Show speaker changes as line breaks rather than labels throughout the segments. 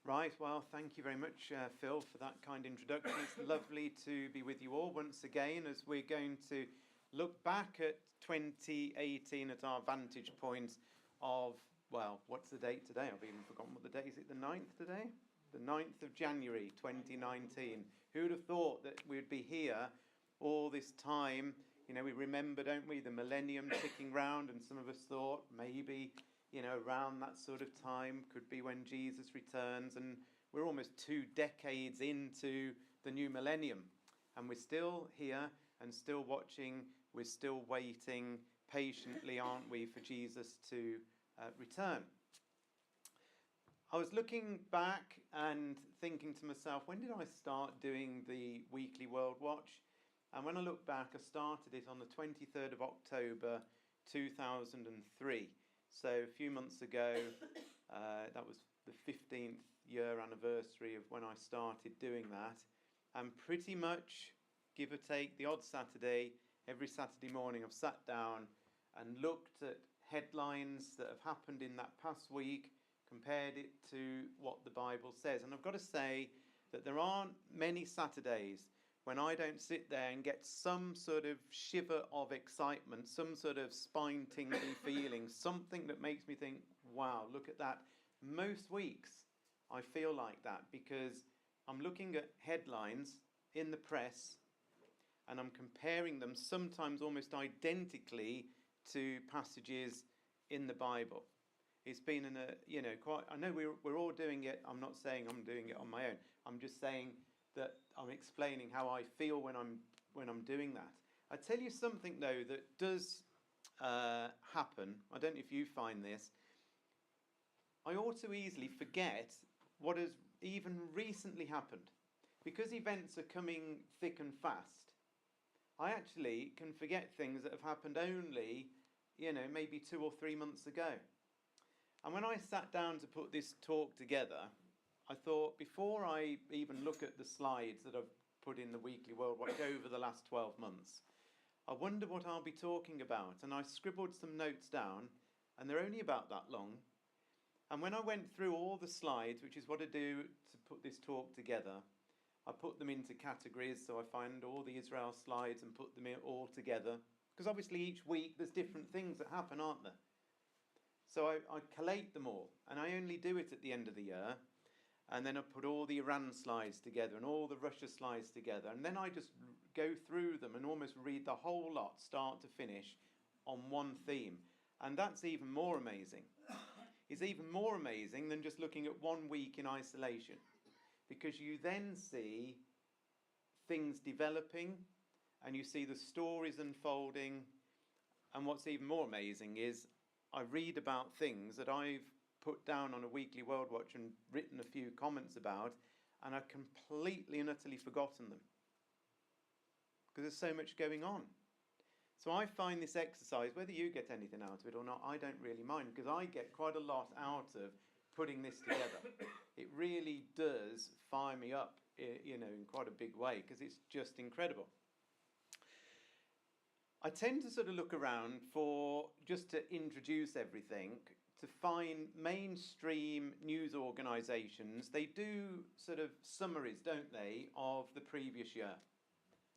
Right, well, thank you very much, Phil, for that kind introduction. It's lovely to be with you all once again as we're going to look back at 2018 at our vantage point of, well, what's the date today? I've even forgotten what the date is. Is it the 9th today? The 9th of January 2019. Who would have thought that we'd be here all this time? You know, we remember, don't we, the millennium ticking round, and some of us thought maybe, around that sort of time could be when Jesus returns, and we're almost 2 decades into the new millennium, and we're still here and still watching, we're still waiting patiently, aren't we, for Jesus to return. I was looking back and thinking to myself, when did I start doing the weekly World Watch? And when I look back, I started it on the 23rd of October 2003. So a few months ago, that was the 15th year anniversary of when I started doing that. And pretty much, give or take, the odd Saturday, every Saturday morning I've sat down and looked at headlines that have happened in that past week, compared it to what the Bible says. And I've got to say that there aren't many Saturdays when I don't sit there and get some sort of shiver of excitement, some sort of spine-tingling feeling, something that makes me think, wow, look at that. Most weeks I feel like that because I'm looking at headlines in the press and I'm comparing them sometimes almost identically to passages in the Bible. It's been quite. I know we're all doing it. I'm not saying I'm doing it on my own. I'm just saying that I'm explaining how I feel when I'm doing that. I tell you something though that does happen. I don't know if you find this. I ought to easily forget what has even recently happened, because events are coming thick and fast. I actually can forget things that have happened only, maybe 2 or 3 months ago. And when I sat down to put this talk together, I thought, before I even look at the slides that I've put in the Weekly World Watch over the last 12 months, I wonder what I'll be talking about. And I scribbled some notes down, and they're only about that long. And when I went through all the slides, which is what I do to put this talk together, I put them into categories. So I find all the Israel slides and put them all together. Because obviously each week there's different things that happen, aren't there? So I collate them all, and I only do it at the end of the year, and then I put all the Iran slides together and all the Russia slides together, and then I just go through them and almost read the whole lot, start to finish, on one theme. And that's even more amazing. It's even more amazing than just looking at 1 week in isolation, because you then see things developing, and you see the stories unfolding, and what's even more amazing is I read about things that I've put down on a Weekly World Watch and written a few comments about, and I've completely and utterly forgotten them, because there's so much going on. So I find this exercise, whether you get anything out of it or not, I don't really mind, because I get quite a lot out of putting this together. It really does fire me up, in quite a big way, because it's just incredible. I tend to sort of look around for, just to introduce everything, to find mainstream news organisations. They do sort of summaries, don't they, of the previous year.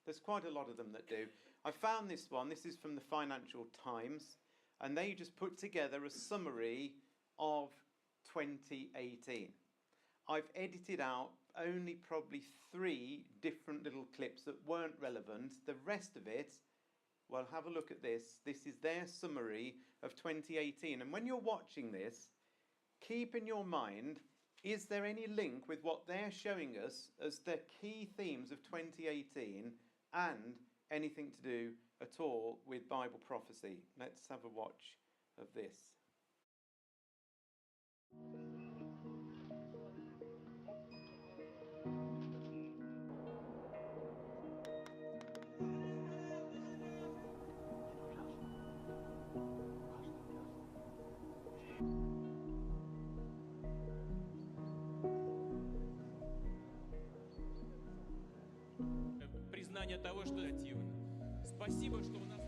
There's quite a lot of them that do. I found this one. This is from the Financial Times, and they just put together a summary of 2018. I've edited out only probably 3 different little clips that weren't relevant. The rest of it, well, have a look at this. This is their summary of 2018. And when you're watching this, keep in your mind, is there any link with what they're showing us as the key themes of 2018 and anything to do at all with Bible prophecy? Let's have a watch of this.
Признание того, что активно. Спасибо, что у нас...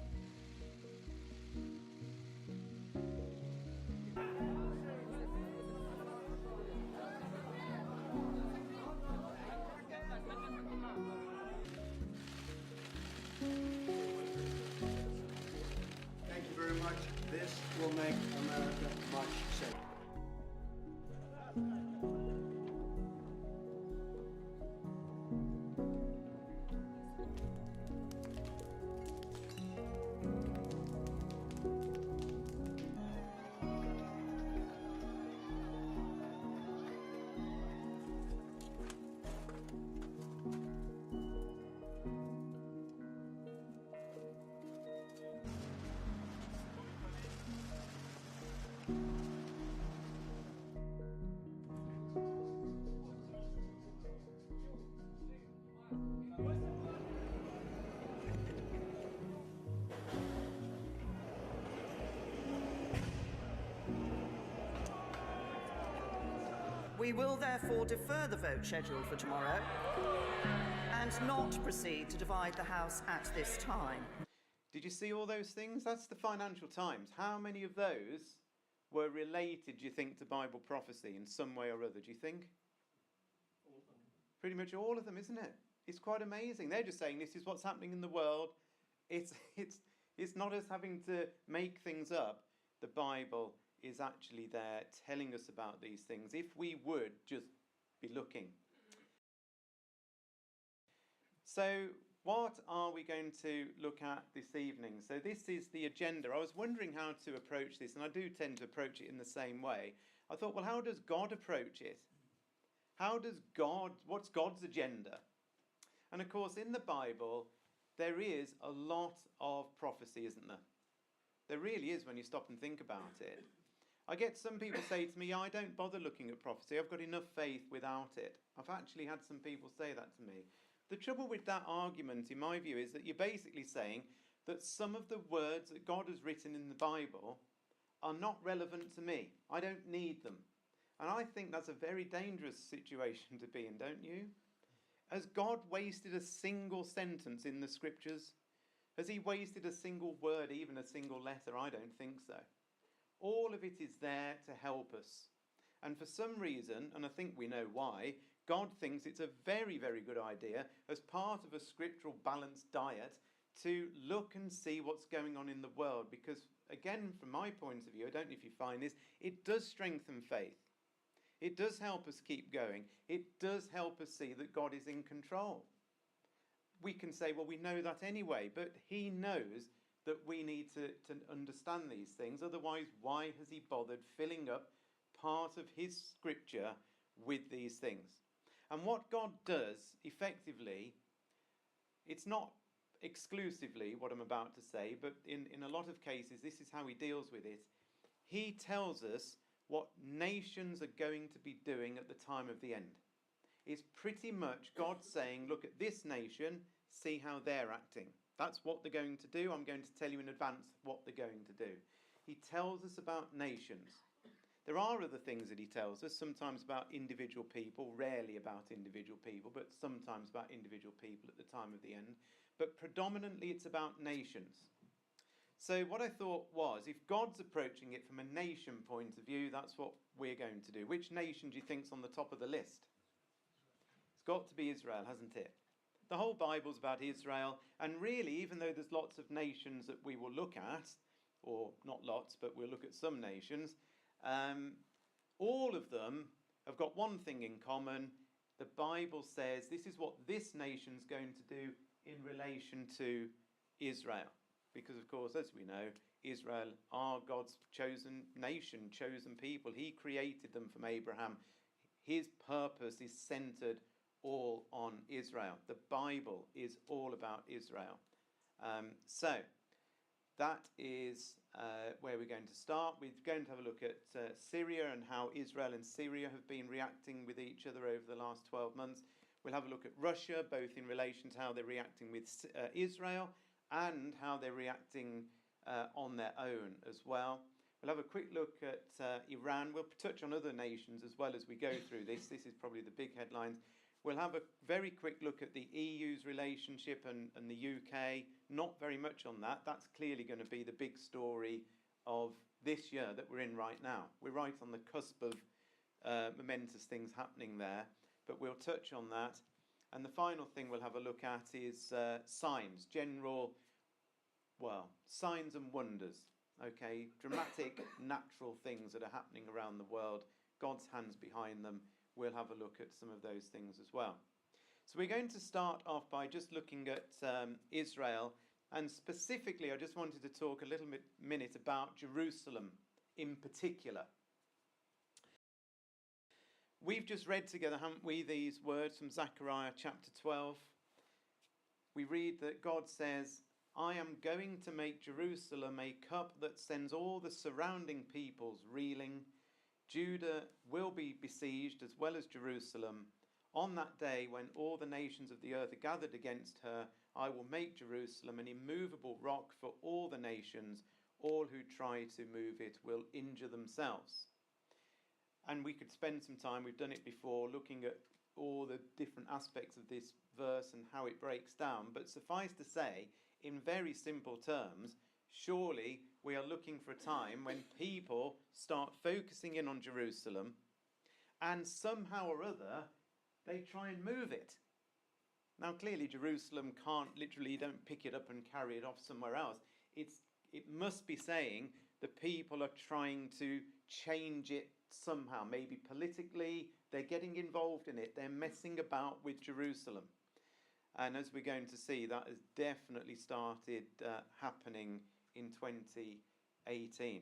We will therefore defer the vote scheduled for tomorrow and not proceed to divide the House at this time.
Did you see all those things? That's the Financial Times. How many of those were related, do you think, to Bible prophecy in some way or other, do you think?
All of them.
Pretty much all of them, isn't it? It's quite amazing. They're just saying this is what's happening in the world. It's not us having to make things up. The Bible is actually there telling us about these things if we would just be looking. So what are we going to look at this evening? So this is the agenda. I was wondering how to approach this, and I do tend to approach it in the same way. I thought, well, how does God approach it? What's God's agenda? And of course, in the Bible, there is a lot of prophecy, isn't there? There really is when you stop and think about it. I get some people say to me, I don't bother looking at prophecy. I've got enough faith without it. I've actually had some people say that to me. The trouble with that argument, in my view, is that you're basically saying that some of the words that God has written in the Bible are not relevant to me. I don't need them. And I think that's a very dangerous situation to be in, don't you? Has God wasted a single sentence in the scriptures? Has he wasted a single word, even a single letter? I don't think so. All of it is there to help us. And for some reason, and I think we know why, God thinks it's a very, very good idea as part of a scriptural balanced diet to look and see what's going on in the world. Because again, from my point of view, I don't know if you find this, it does strengthen faith. It does help us keep going. It does help us see that God is in control. We can say, well, we know that anyway, but he knows that we need to understand these things. Otherwise, why has he bothered filling up part of his scripture with these things? And what God does, effectively, it's not exclusively what I'm about to say, but in a lot of cases, this is how he deals with it. He tells us what nations are going to be doing at the time of the end. It's pretty much God saying, look at this nation, see how they're acting. That's what they're going to do. I'm going to tell you in advance what they're going to do. He tells us about nations. There are other things that he tells us, sometimes about individual people, rarely about individual people, but sometimes about individual people at the time of the end. But predominantly it's about nations. So what I thought was, if God's approaching it from a nation point of view, that's what we're going to do. Which nation do you think's on the top of the list? It's got to be Israel, hasn't it? The whole Bible's about Israel, and really, even though there's lots of nations that we will look at, or not lots, but we'll look at some nations, all of them have got one thing in common. The Bible says this is what this nation's going to do in relation to Israel. Because, of course, as we know, Israel are God's chosen nation, chosen people. He created them from Abraham. His purpose is centered all on Israel. The Bible is all about Israel. So that is where we're going to start. We're going to have a look at Syria and how Israel and Syria have been reacting with each other over the last 12 months. We'll have a look at Russia, both in relation to how they're reacting with Israel and how they're reacting on their own as well. We'll have a quick look at Iran. We'll touch on other nations as well as we go through this. This is probably the big headlines. We'll have a very quick look at the EU's relationship and the UK. Not very much on that. That's clearly going to be the big story of this year that we're in right now. We're right on the cusp of momentous things happening there, but we'll touch on that. And the final thing we'll have a look at is signs, signs and wonders, okay? Dramatic, natural things that are happening around the world, God's hands behind them. We'll have a look at some of those things as well. So we're going to start off by just looking at Israel, and specifically I just wanted to talk a little minute about Jerusalem in particular. We've just read together, haven't we, these words from Zechariah chapter 12. We read that God says, I am going to make Jerusalem a cup that sends all the surrounding peoples reeling. Judah will be besieged as well as Jerusalem. On that day, when all the nations of the earth are gathered against her, I will make Jerusalem an immovable rock for all the nations. All who try to move it will injure themselves. And we could spend some time, we've done it before, looking at all the different aspects of this verse and how it breaks down. But suffice to say, in very simple terms, surely we are looking for a time when people start focusing in on Jerusalem and somehow or other they try and move it. Now clearly Jerusalem can't literally, you don't pick it up and carry it off somewhere else. It must be saying the people are trying to change it somehow, maybe politically, they're getting involved in it, they're messing about with Jerusalem. And as we're going to see, that has definitely started happening in 2018.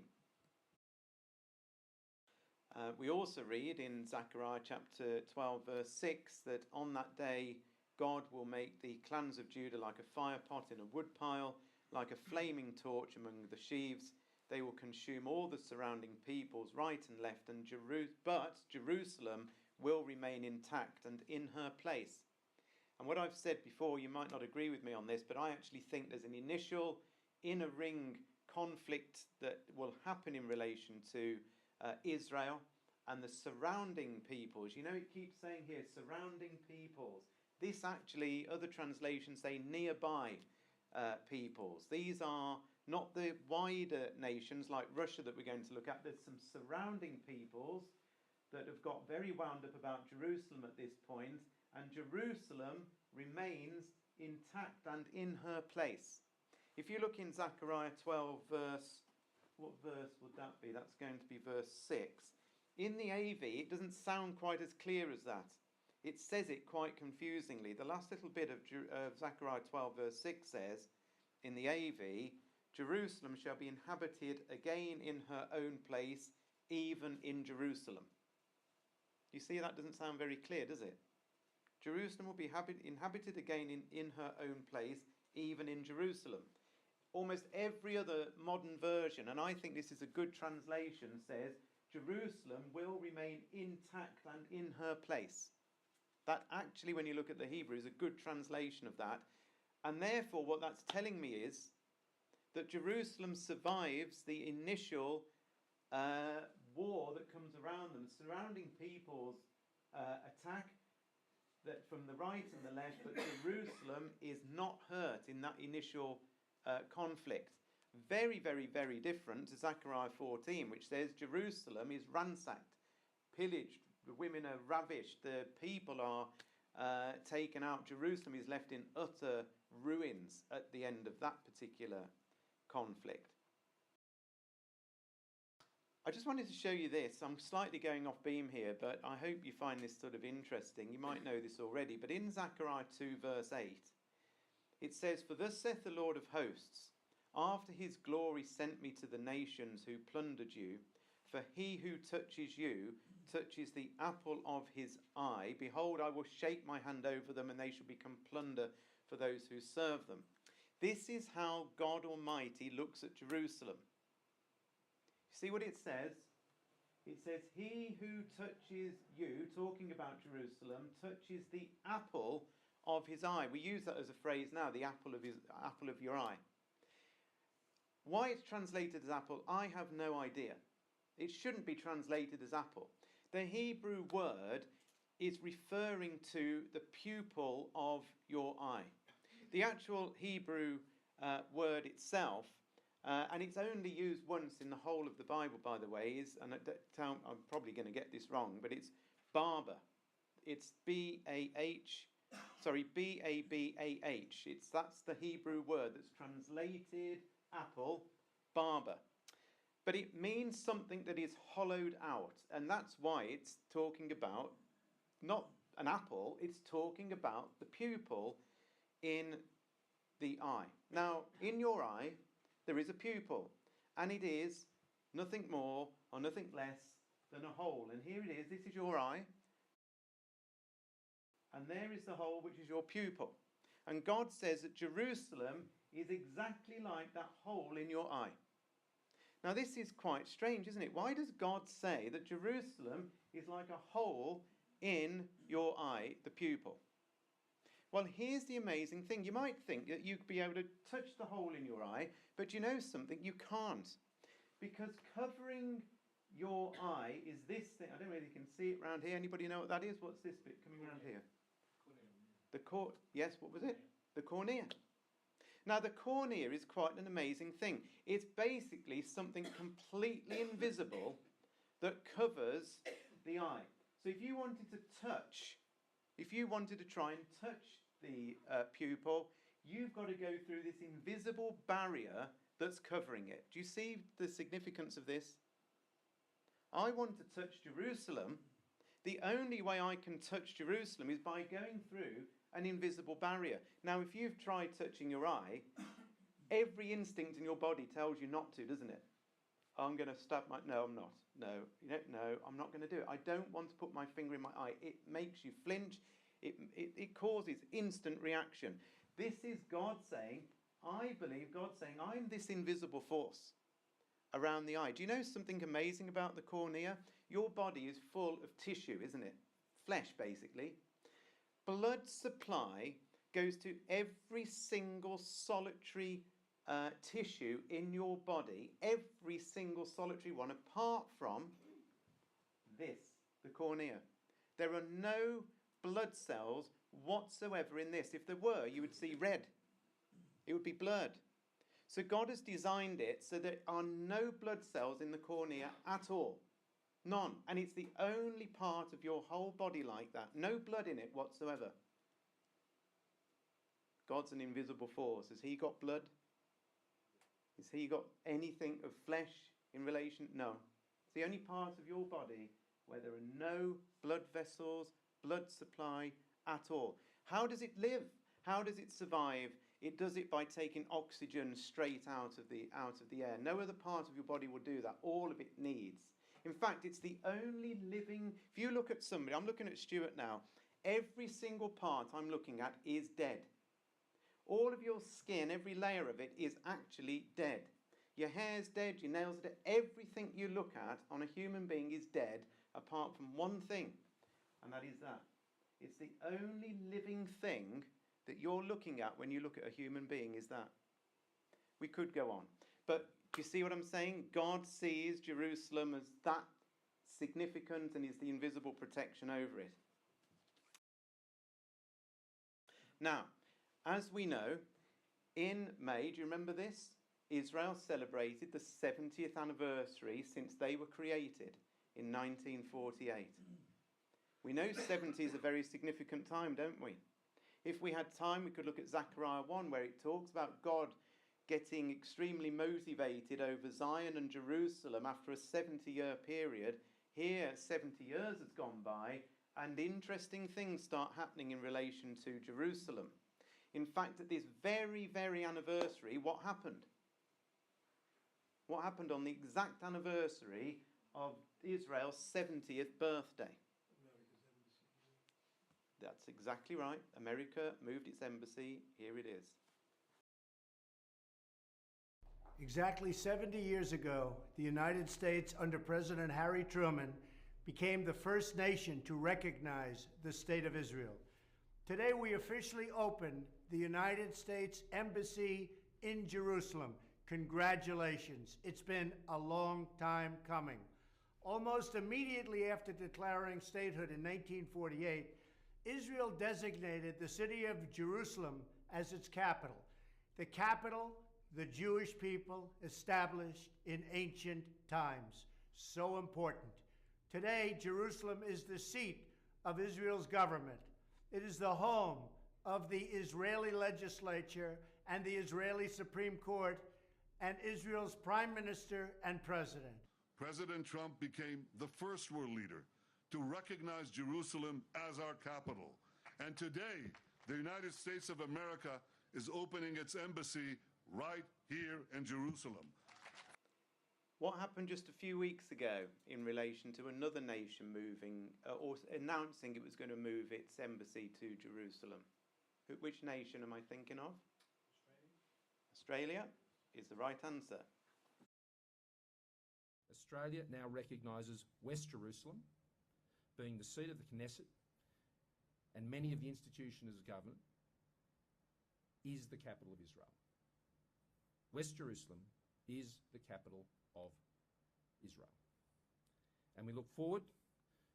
We also read in Zechariah chapter 12 verse 6 that on that day God will make the clans of Judah like a fire pot in a wood pile, like a flaming torch among the sheaves. They will consume all the surrounding peoples right and left, but Jerusalem will remain intact and in her place. And what I've said before, you might not agree with me on this, but I actually think there's an initial inner ring conflict that will happen in relation to Israel and the surrounding peoples. You know, it keeps saying here, surrounding peoples. This actually, other translations say nearby peoples. These are not the wider nations like Russia that we're going to look at. There's some surrounding peoples that have got very wound up about Jerusalem at this point, and Jerusalem remains intact and in her place. If you look in Zechariah 12 verse, what verse would that be? That's going to be verse 6. In the AV, it doesn't sound quite as clear as that. It says it quite confusingly. The last little bit of Zechariah 12 verse 6 says, in the AV, Jerusalem shall be inhabited again in her own place, even in Jerusalem. You see, that doesn't sound very clear, does it? Jerusalem will be inhabited again in her own place, even in Jerusalem. Almost every other modern version, and I think this is a good translation, says Jerusalem will remain intact and in her place. That actually, when you look at the Hebrew, is a good translation of that. And therefore, what that's telling me is that Jerusalem survives the initial war that comes around them. Surrounding peoples attack that from the right and the left, but Jerusalem is not hurt in that initial conflict. Very, very, very different to Zechariah 14, which says Jerusalem is ransacked, pillaged, the women are ravished, the people are taken out. Jerusalem is left in utter ruins at the end of that particular conflict. I just wanted to show you this. I'm slightly going off beam here, but I hope you find this sort of interesting. You might know this already, but in Zechariah 2 verse 8, it says, "For thus saith the Lord of hosts, after his glory sent me to the nations who plundered you, for he who touches you touches the apple of his eye. Behold, I will shake my hand over them, and they shall become plunder for those who serve them." This is how God Almighty looks at Jerusalem. See what it says? It says, he who touches you, talking about Jerusalem, touches the apple of his eye. We use that as a phrase now, the apple of your eye. Why it's translated as apple, I have no idea. It shouldn't be translated as apple. The Hebrew word is referring to the pupil of your eye. The actual Hebrew word itself, and it's only used once in the whole of the Bible, by the way, I'm probably going to get this wrong, but it's barber. It's B-A-B-A-H. That's the Hebrew word that's translated apple, barber. But it means something that is hollowed out, and that's why it's talking about not an apple, it's talking about the pupil in the eye. Now, in your eye, there is a pupil, and it is nothing more or nothing less than a hole. And here it is, this is your eye, and there is the hole, which is your pupil. And God says that Jerusalem is exactly like that hole in your eye. Now, this is quite strange, isn't it? Why does God say that Jerusalem is like a hole in your eye, the pupil? Well, here's the amazing thing. You might think that you'd be able to touch the hole in your eye, but you know something? You can't. Because covering your eye is this thing. I don't know if you can see it around here. Anybody know what that is? What's this bit coming around here? Yes, what was it? The cornea. Now, the cornea is quite an amazing thing. It's basically something completely invisible that covers the eye. So if you wanted to try and touch the pupil, you've got to go through this invisible barrier that's covering it. Do you see the significance of this? I want to touch Jerusalem. The only way I can touch Jerusalem is by going through an invisible barrier. Now, if you've tried touching your eye, every instinct in your body tells you not to, doesn't it? I'm going to stab my... No, I'm not. No, I'm not going to do it. I don't want to put my finger in my eye. It makes you flinch. It causes instant reaction. This is God saying, I believe God's saying, I'm this invisible force around the eye. Do you know something amazing about the cornea? Your body is full of tissue, isn't it? Flesh, basically. Blood supply goes to every single solitary tissue in your body, every single solitary one, apart from this, the cornea. There are no blood cells whatsoever in this. If there were, you would see red. It would be blurred. So God has designed it so there are no blood cells in the cornea at all. None. And it's the only part of your whole body like that. No blood in it whatsoever. God's an invisible force. Has he got blood? Has he got anything of flesh in relation? No. It's the only part of your body where there are no blood vessels, blood supply at all. How does it live? How does it survive? It does it by taking oxygen straight out of the air. No other part of your body will do that. All of it needs. In fact, it's the only living... If you look at somebody, I'm looking at Stuart now, every single part I'm looking at is dead. All of your skin, every layer of it is actually dead. Your hair's dead, your nails are dead. Everything you look at on a human being is dead, apart from one thing, and that is that. It's the only living thing that you're looking at when you look at a human being is that. We could go on. But do you see what I'm saying? God sees Jerusalem as that significant and is the invisible protection over it. Now, as we know, in May, do you remember this? Israel celebrated the 70th anniversary since they were created in 1948. We know 70 is a very significant time, don't we? If we had time, we could look at Zechariah 1, where it talks about God getting extremely motivated over Zion and Jerusalem after a 70-year period. Here, 70 years has gone by, and interesting things start happening in relation to Jerusalem. In fact, at this very, very anniversary, what happened? What happened on the exact anniversary of Israel's 70th birthday? That's exactly right. America moved its embassy. Here it is.
Exactly 70 years ago, the United States, under President Harry Truman, became the first nation to recognize the State of Israel. Today, we officially opened the United States Embassy in Jerusalem. Congratulations. It's been a long time coming. Almost immediately after declaring statehood in 1948, Israel designated the city of Jerusalem as its capital. The capital the Jewish people established in ancient times. So important. Today, Jerusalem is the seat of Israel's government. It is the home of the Israeli legislature and the Israeli Supreme Court and Israel's prime minister and president.
President Trump became the first world leader to recognize Jerusalem as our capital. And today, the United States of America is opening its embassy right here in Jerusalem.
What happened just a few weeks ago in relation to another nation moving or announcing it was going to move its embassy to Jerusalem? Which nation am I thinking of? Australia is the right answer.
Australia now recognises West Jerusalem being the seat of the Knesset and many of the institutions of government is the capital of Israel. West Jerusalem is the capital of Israel. And we look forward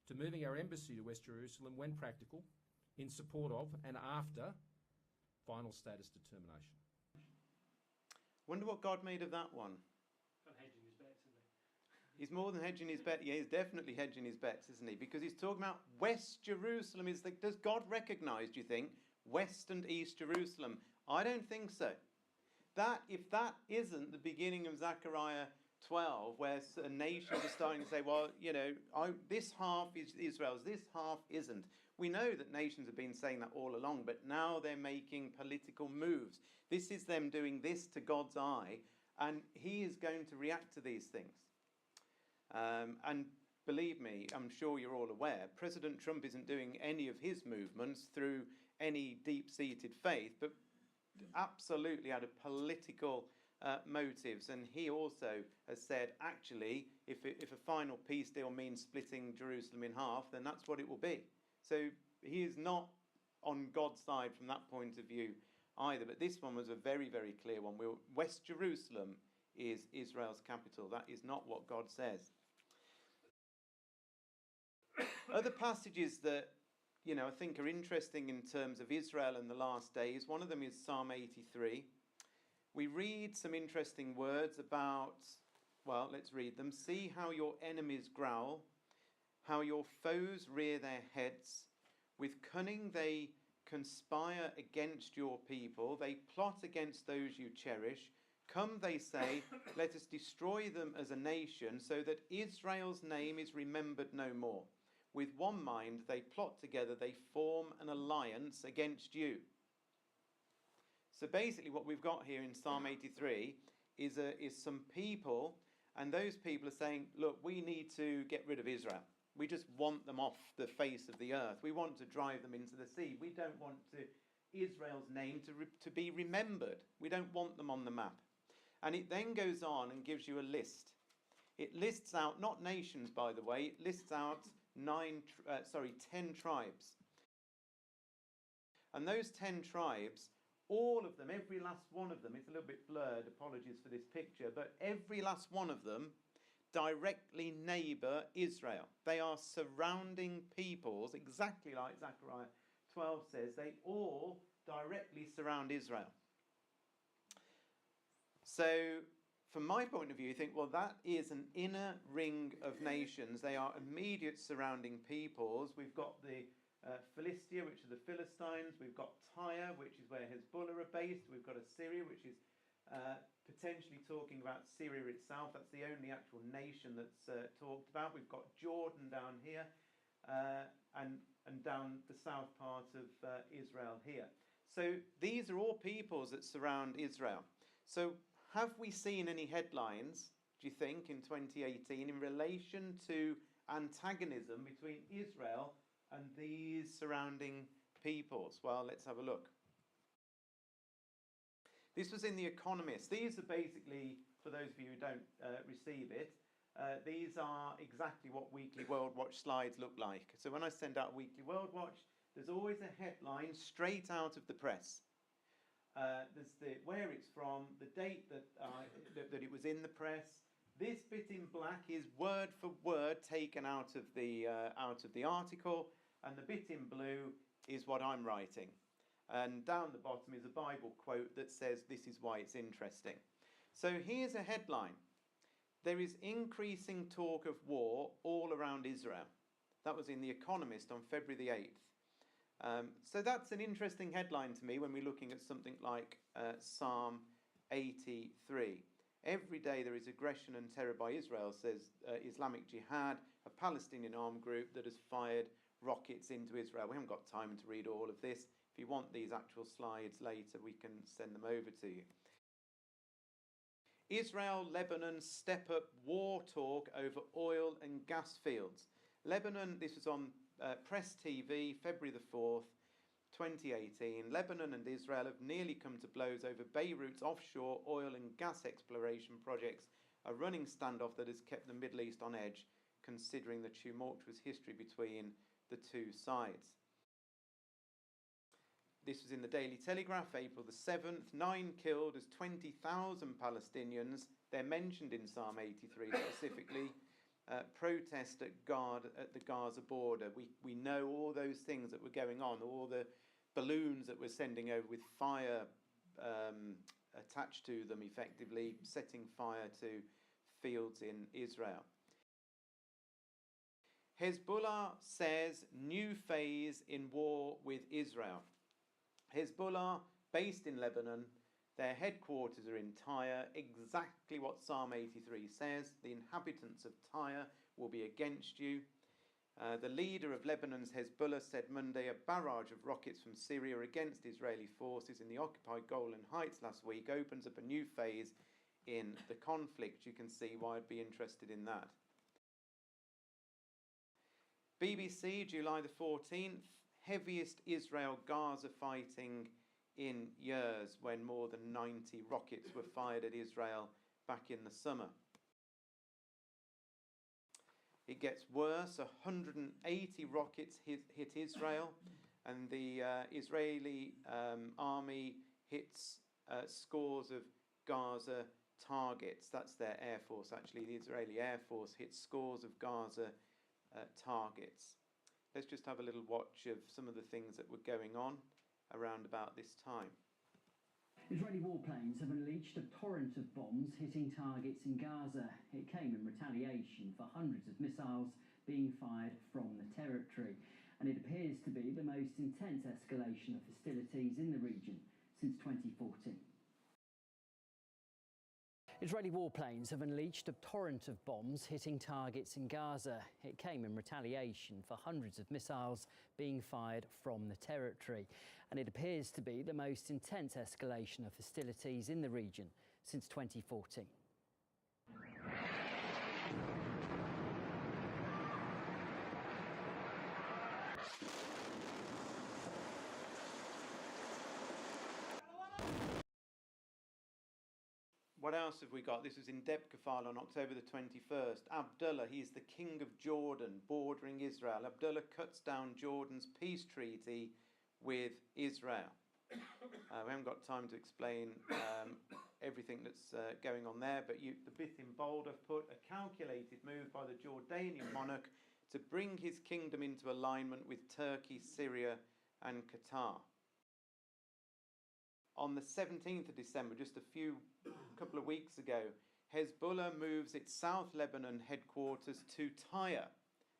to moving our embassy to West Jerusalem when practical, in support of and after final status determination.
Wonder what God made of that one.
Got hedging his bets, isn't he?
He's more than hedging his bet. Yeah, he's definitely hedging his bets, isn't he? Because he's talking about West Jerusalem. Does God recognise, do you think, West and East Jerusalem? I don't think so. If that isn't the beginning of Zechariah 12, where nations are starting to say, well, you know, this half is Israel's, this half isn't. We know that nations have been saying that all along, but now they're making political moves. This is them doing this to God's eye, and he is going to react to these things. And believe me, I'm sure you're all aware, President Trump isn't doing any of his movements through any deep-seated faith, but absolutely out of political motives. And he also has said, actually, if a final peace deal means splitting Jerusalem in half, then that's what it will be. So he is not on God's side from that point of view either. But this one was a very, very clear one. West Jerusalem is Israel's capital. That is not what God says. Other passages that, you know, I think are interesting in terms of Israel in the last days. One of them is Psalm 83. We read some interesting words about, well, let's read them. See how your enemies growl, how your foes rear their heads. With cunning they conspire against your people. They plot against those you cherish. Come, they say, let us destroy them as a nation, so that Israel's name is remembered no more. With one mind they plot together, they form an alliance against you. So basically what we've got here in Psalm 83 is some people, and those people are saying, look, we need to get rid of Israel. We just want them off the face of the earth. We want to drive them into the sea. We don't want Israel's name to be remembered. We don't want them on the map. And it then goes on and gives you a list. It lists out, not nations, by the way, it lists out 10 tribes. And those 10 tribes, all of them, every last one of them, it's a little bit blurred, apologies for this picture, but every last one of them directly neighbour Israel. They are surrounding peoples, exactly like Zechariah 12 says. They all directly surround Israel. So, from my point of view, you think, well, that is an inner ring of nations. They are immediate surrounding peoples. We've got the Philistia, which are the Philistines. We've got Tyre, which is where Hezbollah are based. We've got Assyria, which is potentially talking about Syria itself. That's the only actual nation that's talked about. We've got Jordan down here and down the south part of Israel here. So these are all peoples that surround Israel. So have we seen any headlines, do you think, in 2018 in relation to antagonism between Israel and these surrounding peoples? Well, let's have a look. This was in The Economist. These are basically, for those of you who don't receive it, these are exactly what Weekly World Watch slides look like. So when I send out Weekly World Watch, there's always a headline straight out of the press. There's where it's from, the date that it was in the press. This bit in black is word for word taken out of the article, and the bit in blue is what I'm writing. And down the bottom is a Bible quote that says this is why it's interesting. So here's a headline. There is increasing talk of war all around Israel. That was in The Economist on February the 8th. So that's an interesting headline to me when we're looking at something like Psalm 83. Every day there is aggression and terror by Israel, says Islamic Jihad, a Palestinian armed group that has fired rockets into Israel. We haven't got time to read all of this. If you want these actual slides later, we can send them over to you. Israel, Lebanon step up war talk over oil and gas fields. Lebanon, this was on Press TV, February the 4th, 2018. Lebanon and Israel have nearly come to blows over Beirut's offshore oil and gas exploration projects, a running standoff that has kept the Middle East on edge, considering the tumultuous history between the two sides. This was in the Daily Telegraph, April the 7th. 9 killed as 20,000 Palestinians, they're mentioned in Psalm 83 specifically, protest at the Gaza border. We know all those things that were going on, all the balloons that were sending over with fire attached to them, effectively setting fire to fields in Israel. Hezbollah says new phase in war with Israel. Hezbollah, based in Lebanon, their headquarters are in Tyre, exactly what Psalm 83 says. The inhabitants of Tyre will be against you. The leader of Lebanon's Hezbollah said Monday a barrage of rockets from Syria against Israeli forces in the occupied Golan Heights last week opens up a new phase in the conflict. You can see why I'd be interested in that. BBC, July the 14th, heaviest Israel-Gaza fighting in years, when more than 90 rockets were fired at Israel back in the summer. It gets worse. 180 rockets hit Israel, and the Israeli army hits scores of Gaza targets. That's their air force, actually. The Israeli Air Force hits scores of Gaza targets. Let's just have a little watch of some of the things that were going on around about this time.
Israeli warplanes have unleashed a torrent of bombs hitting targets in Gaza. It came in retaliation for hundreds of missiles being fired from the territory, and it appears to be the most intense escalation of hostilities in the region since 2014. Israeli warplanes have unleashed a torrent of bombs hitting targets in Gaza. It came in retaliation for hundreds of missiles being fired from the territory, and it appears to be the most intense escalation of hostilities in the region since 2014.
What else have we got? This was in Debkafal on October the 21st. Abdullah, he is the king of Jordan, bordering Israel. Abdullah cuts down Jordan's peace treaty with Israel. We haven't got time to explain everything that's going on there, but the bit in bold I've put, a calculated move by the Jordanian monarch to bring his kingdom into alignment with Turkey, Syria and Qatar. On the 17th of December, just a couple of weeks ago, Hezbollah moves its South Lebanon headquarters to Tyre.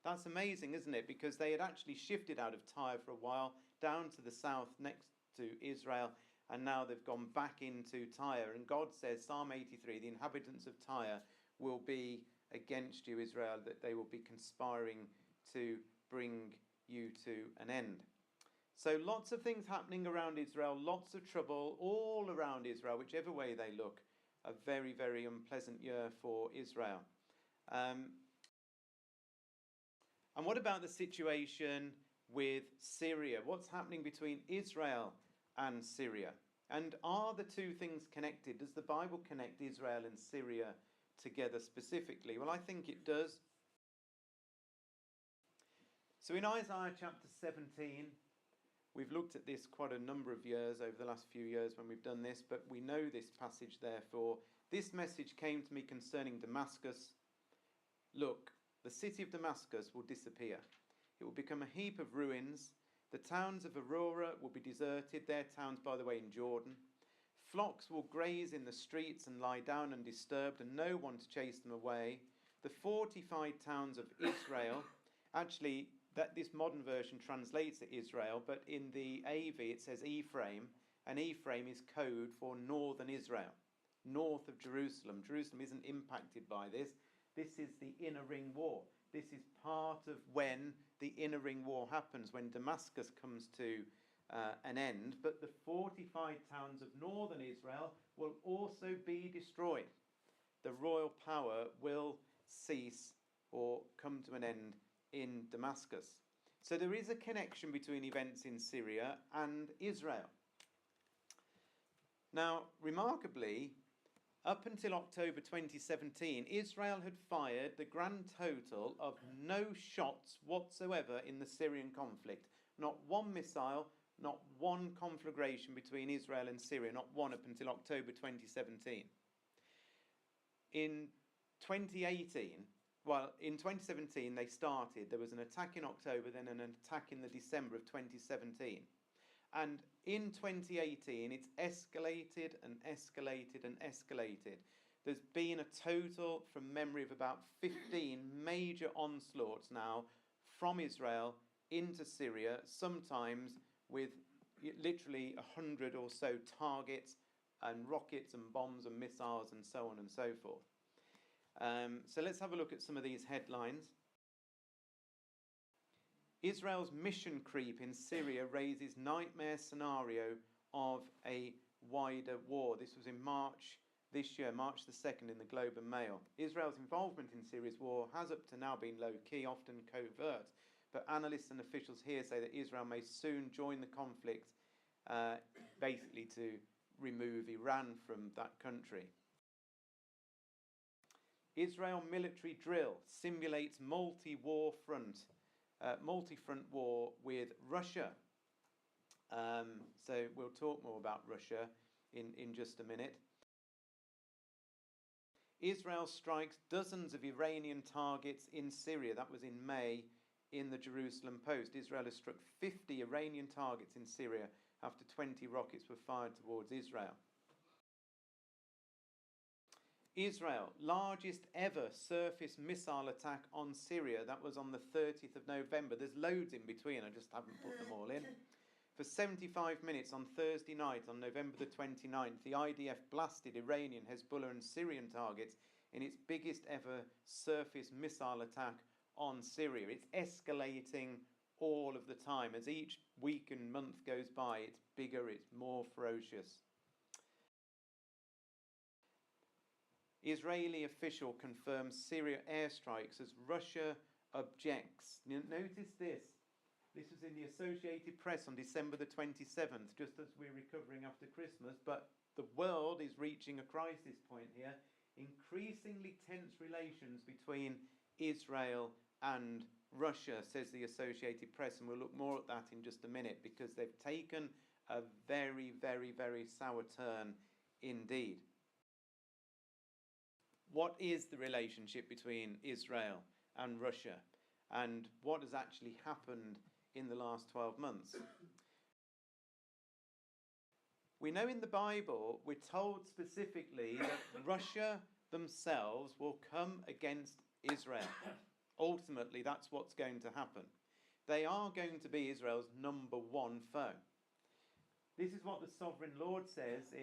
That's amazing, isn't it? Because they had actually shifted out of Tyre for a while, down to the south next to Israel, and now they've gone back into Tyre. And God says, Psalm 83, the inhabitants of Tyre will be against you, Israel, that they will be conspiring to bring you to an end. So lots of things happening around Israel, lots of trouble all around Israel, whichever way they look. A very, very unpleasant year for Israel. And what about the situation with Syria? What's happening between Israel and Syria? And are the two things connected? Does the Bible connect Israel and Syria together specifically? Well, I think it does. So in Isaiah chapter 17, we've looked at this quite a number of years, over the last few years when we've done this, but we know this passage, therefore. This message came to me concerning Damascus. Look, the city of Damascus will disappear. It will become a heap of ruins. The towns of Aurora will be deserted, their towns, by the way, in Jordan. Flocks will graze in the streets and lie down undisturbed, and no one to chase them away. The fortified towns of Israel, actually, that this modern version translates it Israel, but in the AV it says Ephraim, and Ephraim is code for northern Israel, north of Jerusalem. Jerusalem isn't impacted by this. This is the inner ring war. This is part of when the inner ring war happens, when Damascus comes to an end, but the fortified towns of northern Israel will also be destroyed. The royal power will cease or come to an end in Damascus. So there is a connection between events in Syria and Israel. Now, remarkably, up until October 2017, Israel had fired the grand total of no shots whatsoever in the Syrian conflict. Not one missile, not one conflagration between Israel and Syria, not one up until October 2017. In 2018, Well, in 2017 they started. There was an attack in October, then an attack in the December of 2017. And in 2018, it's escalated and escalated and escalated. There's been a total, from memory, of about 15 major onslaughts now from Israel into Syria, sometimes with literally 100 or so targets and rockets and bombs and missiles and so on and so forth. So let's have a look at some of these headlines. Israel's mission creep in Syria raises nightmare scenario of a wider war. This was in March this year, March the 2nd, in the Globe and Mail. Israel's involvement in Syria's war has up to now been low-key, often covert, but analysts and officials here say that Israel may soon join the conflict, basically to remove Iran from that country. Israel military drill simulates multi-front war with Russia. So we'll talk more about Russia in just a minute. Israel strikes dozens of Iranian targets in Syria. That was in May in the Jerusalem Post. Israel has struck 50 Iranian targets in Syria after 20 rockets were fired towards Israel. Israel, largest ever surface missile attack on Syria. That was on the 30th of November. There's loads in between. I just haven't put them all in. For 75 minutes on Thursday night, on November the 29th, the IDF blasted Iranian, Hezbollah and Syrian targets in its biggest ever surface missile attack on Syria. It's escalating all of the time. As each week and month goes by, it's bigger, it's more ferocious. Israeli official confirms Syria airstrikes as Russia objects. Notice this. This was in the Associated Press on December the 27th, just as we're recovering after Christmas. But the world is reaching a crisis point here. Increasingly tense relations between Israel and Russia, says the Associated Press. And we'll look more at that in just a minute, because they've taken a very, very, very sour turn indeed. What is the relationship between Israel and Russia? And what has actually happened in the last 12 months? We know in the Bible, we're told specifically that Russia themselves will come against Israel. Ultimately, that's what's going to happen. They are going to be Israel's number one foe. This is what the sovereign Lord says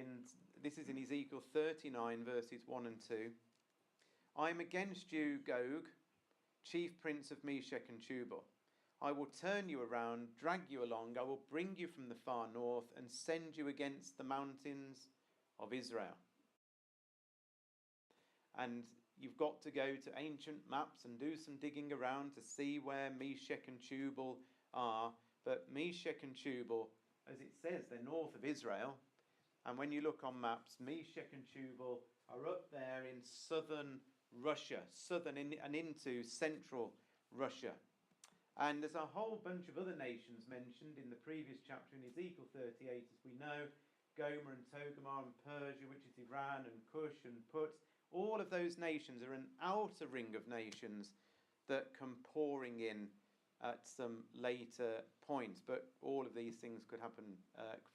this is in Ezekiel 39, verses 1 and 2. I am against you, Gog, chief prince of Meshech and Tubal. I will turn you around, drag you along. I will bring you from the far north and send you against the mountains of Israel. And you've got to go to ancient maps and do some digging around to see where Meshech and Tubal are. But Meshech and Tubal, as it says, they're north of Israel. And when you look on maps, Meshech and Tubal are up there in southern Russia, and into central Russia. And there's a whole bunch of other nations mentioned in the previous chapter in Ezekiel 38, as we know. Gomer and Togarmah and Persia, which is Iran, and Cush and Put. All of those nations are an outer ring of nations that come pouring in at some later point. But all of these things could happen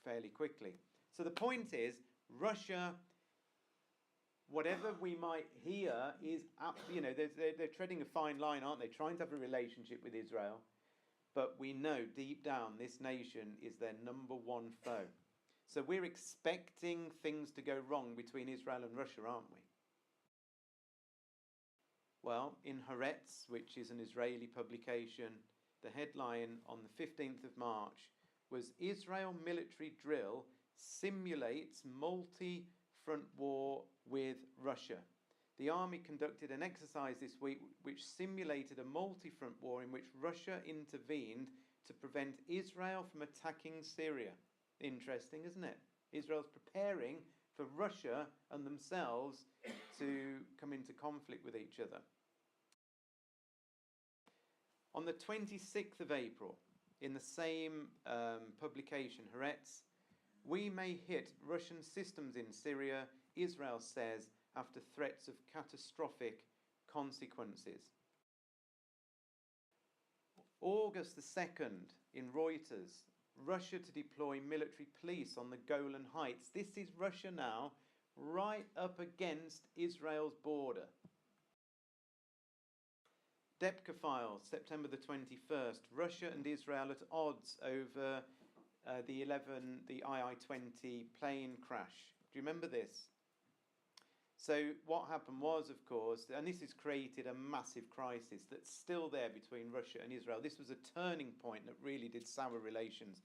fairly quickly. So the point is, Russia, whatever we might hear, is, they're treading a fine line, aren't they? Trying to have a relationship with Israel. But we know deep down this nation is their number one foe. So we're expecting things to go wrong between Israel and Russia, aren't we? Well, in Haaretz, which is an Israeli publication, the headline on the 15th of March was Israel military drill simulates multi-front war with Russia. The army conducted an exercise this week which simulated a multi-front war in which Russia intervened to prevent Israel from attacking Syria. Interesting, isn't it? Israel's preparing for Russia and themselves to come into conflict with each other. On the 26th of April, in the same publication, Haaretz, we may hit Russian systems in Syria, Israel says, after threats of catastrophic consequences. August the 2nd in Reuters, Russia to deploy military police on the Golan Heights. This is Russia now, right up against Israel's border. Depka files, September the 21st. Russia and Israel at odds over the II-20 plane crash. Do you remember this? So what happened was, of course, and this has created a massive crisis that's still there between Russia and Israel. This was a turning point that really did sour relations,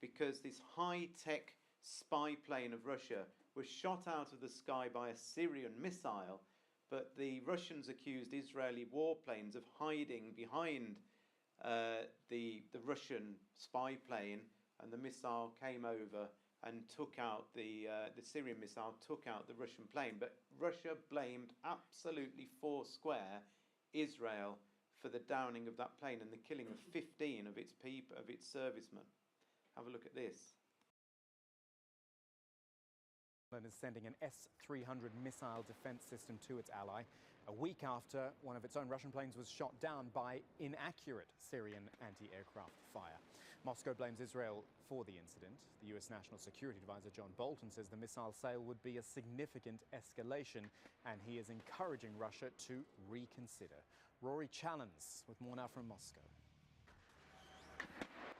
because this high-tech spy plane of Russia was shot out of the sky by a Syrian missile, but the Russians accused Israeli warplanes of hiding behind the Russian spy plane, and the missile came over and took out the Syrian missile, took out the Russian plane. But Russia blamed absolutely foursquare Israel for the downing of that plane and the killing of 15 of its people, of its servicemen. Have a look at this.
Is sending an S-300 missile defense system to its ally a week after one of its own Russian planes was shot down by inaccurate Syrian anti-aircraft fire. Moscow blames Israel for the incident. The US National Security Advisor John Bolton says the missile sale would be a significant escalation, and he is encouraging Russia to reconsider. Rory Challens with more now from Moscow.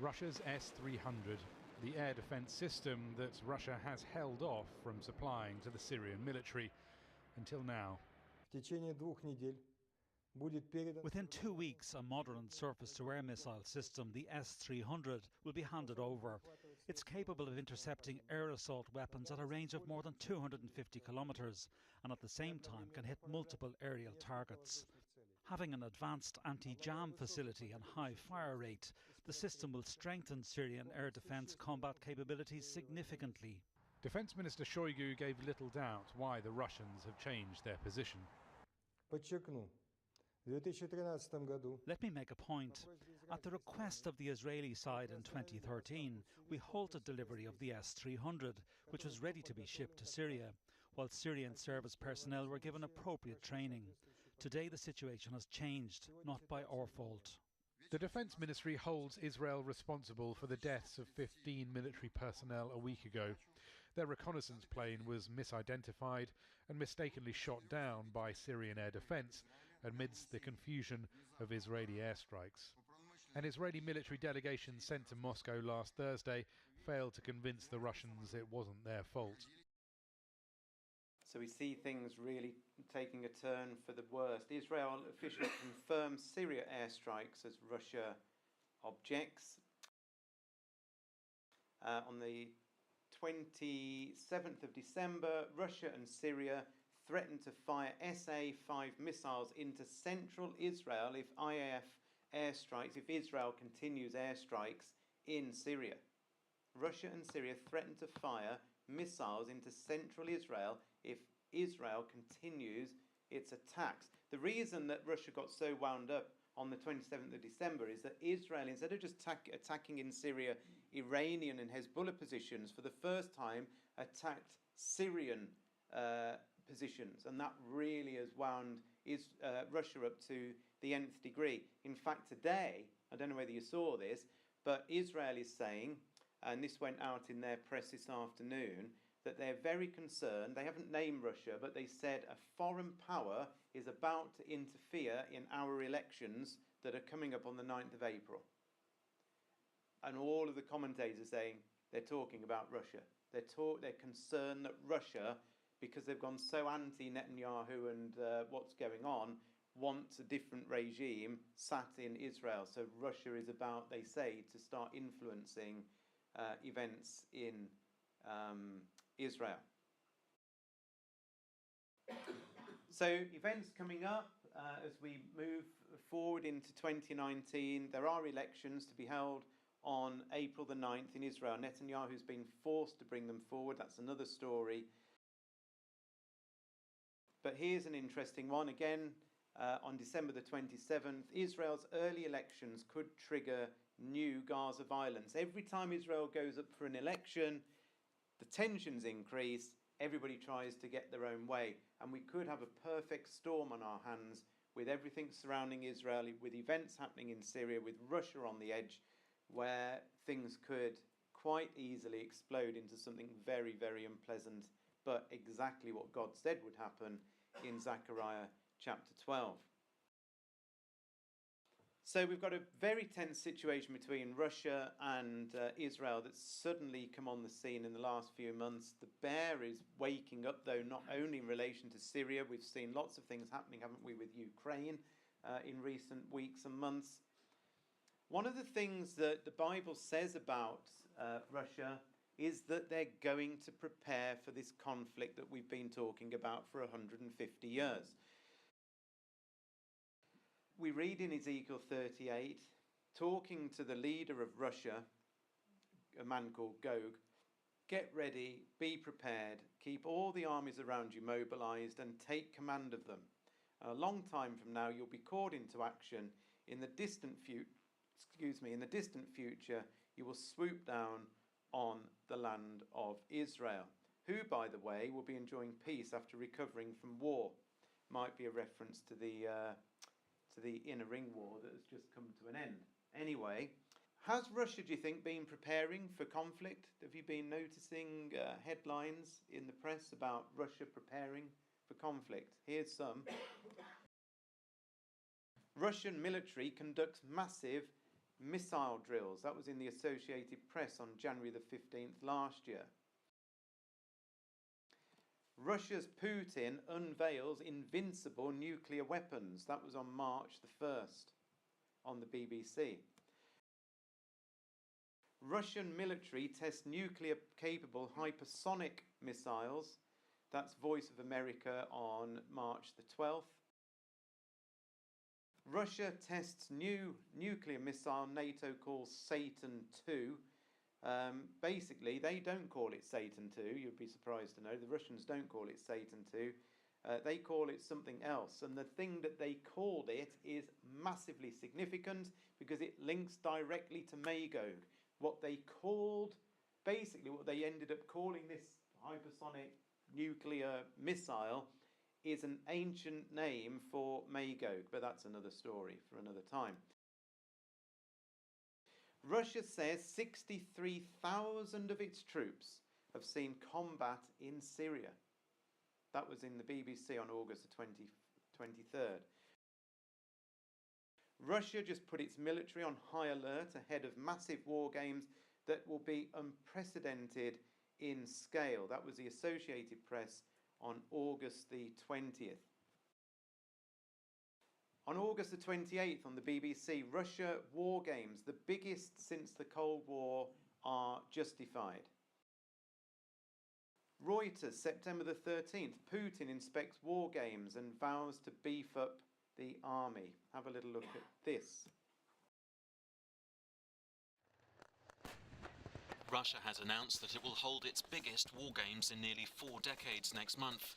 Russia's S-300, the air defense system that Russia has held off from supplying to the Syrian military until now.
Within 2 weeks, a modern surface-to-air missile system, the S-300, will be handed over. It's capable of intercepting air assault weapons at a range of more than 250 kilometres, and at the same time can hit multiple aerial targets. Having an advanced anti-jam facility and high fire rate, the system will strengthen Syrian air defence combat capabilities significantly.
Defence Minister Shoigu gave little doubt why the Russians have changed their position.
Let me make a point. At the request of the Israeli side in 2013, we halted delivery of the S-300, which was ready to be shipped to Syria, while Syrian service personnel were given appropriate training. Today the situation has changed, not by our fault.
The Defence Ministry holds Israel responsible for the deaths of 15 military personnel a week ago. Their reconnaissance plane was misidentified and mistakenly shot down by Syrian air defence amidst the confusion of Israeli airstrikes. An Israeli military delegation sent to Moscow last Thursday failed to convince the Russians it wasn't their fault.
So we see things really taking a turn for the worst. Israel officials confirm Syria airstrikes as Russia objects. On the 27th of December, Russia and Syria threatened to fire SA-5 missiles into central Israel if IAF airstrikes, if Israel continues airstrikes in Syria. Russia and Syria threatened to fire missiles into central Israel if Israel continues its attacks. The reason that Russia got so wound up on the 27th of December is that Israel, instead of just attacking in Syria Iranian and Hezbollah positions, for the first time attacked Syrian positions, and that really has wound Russia up to the nth degree. In fact, today, I don't know whether you saw this, but Israel is saying, and this went out in their press this afternoon, that they're very concerned. They haven't named Russia, but they said a foreign power is about to interfere in our elections that are coming up on the 9th of April. And all of the commentators are saying they're talking about Russia. They're concerned that Russia, because they've gone so anti-Netanyahu and what's going on, wants a different regime sat in Israel. So Russia is about, they say, to start influencing events in Israel. So events coming up as we move forward into 2019. There are elections to be held on April the 9th in Israel. Netanyahu's been forced to bring them forward. That's another story. But here's an interesting one. Again, on December the 27th, Israel's early elections could trigger new Gaza violence. Every time Israel goes up for an election, the tensions increase, everybody tries to get their own way, and we could have a perfect storm on our hands with everything surrounding Israel, with events happening in Syria, with Russia on the edge, where things could quite easily explode into something very, very unpleasant, but exactly what God said would happen in Zechariah chapter 12. So we've got a very tense situation between Russia and Israel that's suddenly come on the scene in the last few months. The bear is waking up, though, not only in relation to Syria. We've seen lots of things happening, haven't we, with Ukraine in recent weeks and months. One of the things that the Bible says about Russia is that they're going to prepare for this conflict that we've been talking about for 150 years. We read in Ezekiel 38, talking to the leader of Russia, a man called Gog, get ready, be prepared, keep all the armies around you mobilized and take command of them. A long time from now, you'll be called into action. In the distant future, you will swoop down on the land of Israel, who, by the way, will be enjoying peace after recovering from war. Might be a reference to the inner ring war that has just come to an end. Anyway, has Russia, do you think, been preparing for conflict? Have you been noticing headlines in the press about Russia preparing for conflict? Here's some. Russian military conducts massive missile drills. That was in the Associated Press on January the 15th last year. Russia's Putin unveils invincible nuclear weapons. That was on March the 1st on the BBC. Russian military tests nuclear-capable hypersonic missiles. That's Voice of America on March the 12th. Russia tests new nuclear missile NATO calls Satan II. Basically, they don't call it Satan II. You'd be surprised to know. The Russians don't call it Satan II. They call it something else. And the thing that they called it is massively significant because it links directly to Magog. What they ended up calling this hypersonic nuclear missile is an ancient name for Magog, but that's another story for another time. Russia says 63,000 of its troops have seen combat in Syria. That was in the BBC on August the 23rd. Russia just put its military on high alert ahead of massive war games that will be unprecedented in scale. That was the Associated Press on August the 20th. On August the 28th on the BBC, Russia war games, the biggest since the Cold War, are justified. Reuters, September the 13th, Putin inspects war games and vows to beef up the army. Have a little look at this.
Russia has announced that it will hold its biggest war games in nearly 4 decades next month.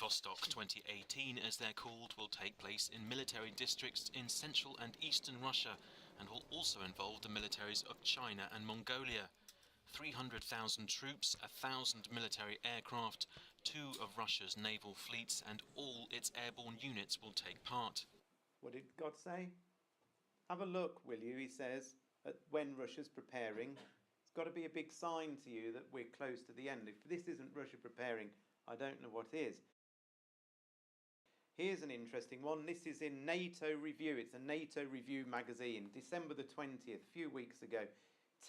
Vostok 2018, as they're called, will take place in military districts in central and eastern Russia and will also involve the militaries of China and Mongolia. 300,000 troops, 1,000 military aircraft, 2 of Russia's naval fleets and all its airborne units will take part.
What did God say? Have a look, will you, he says, at when Russia's preparing. It's got to be a big sign to you that we're close to the end. If this isn't Russia preparing, I don't know what is. Here's an interesting one. This is in NATO Review. It's a NATO Review magazine, December the 20th, a few weeks ago.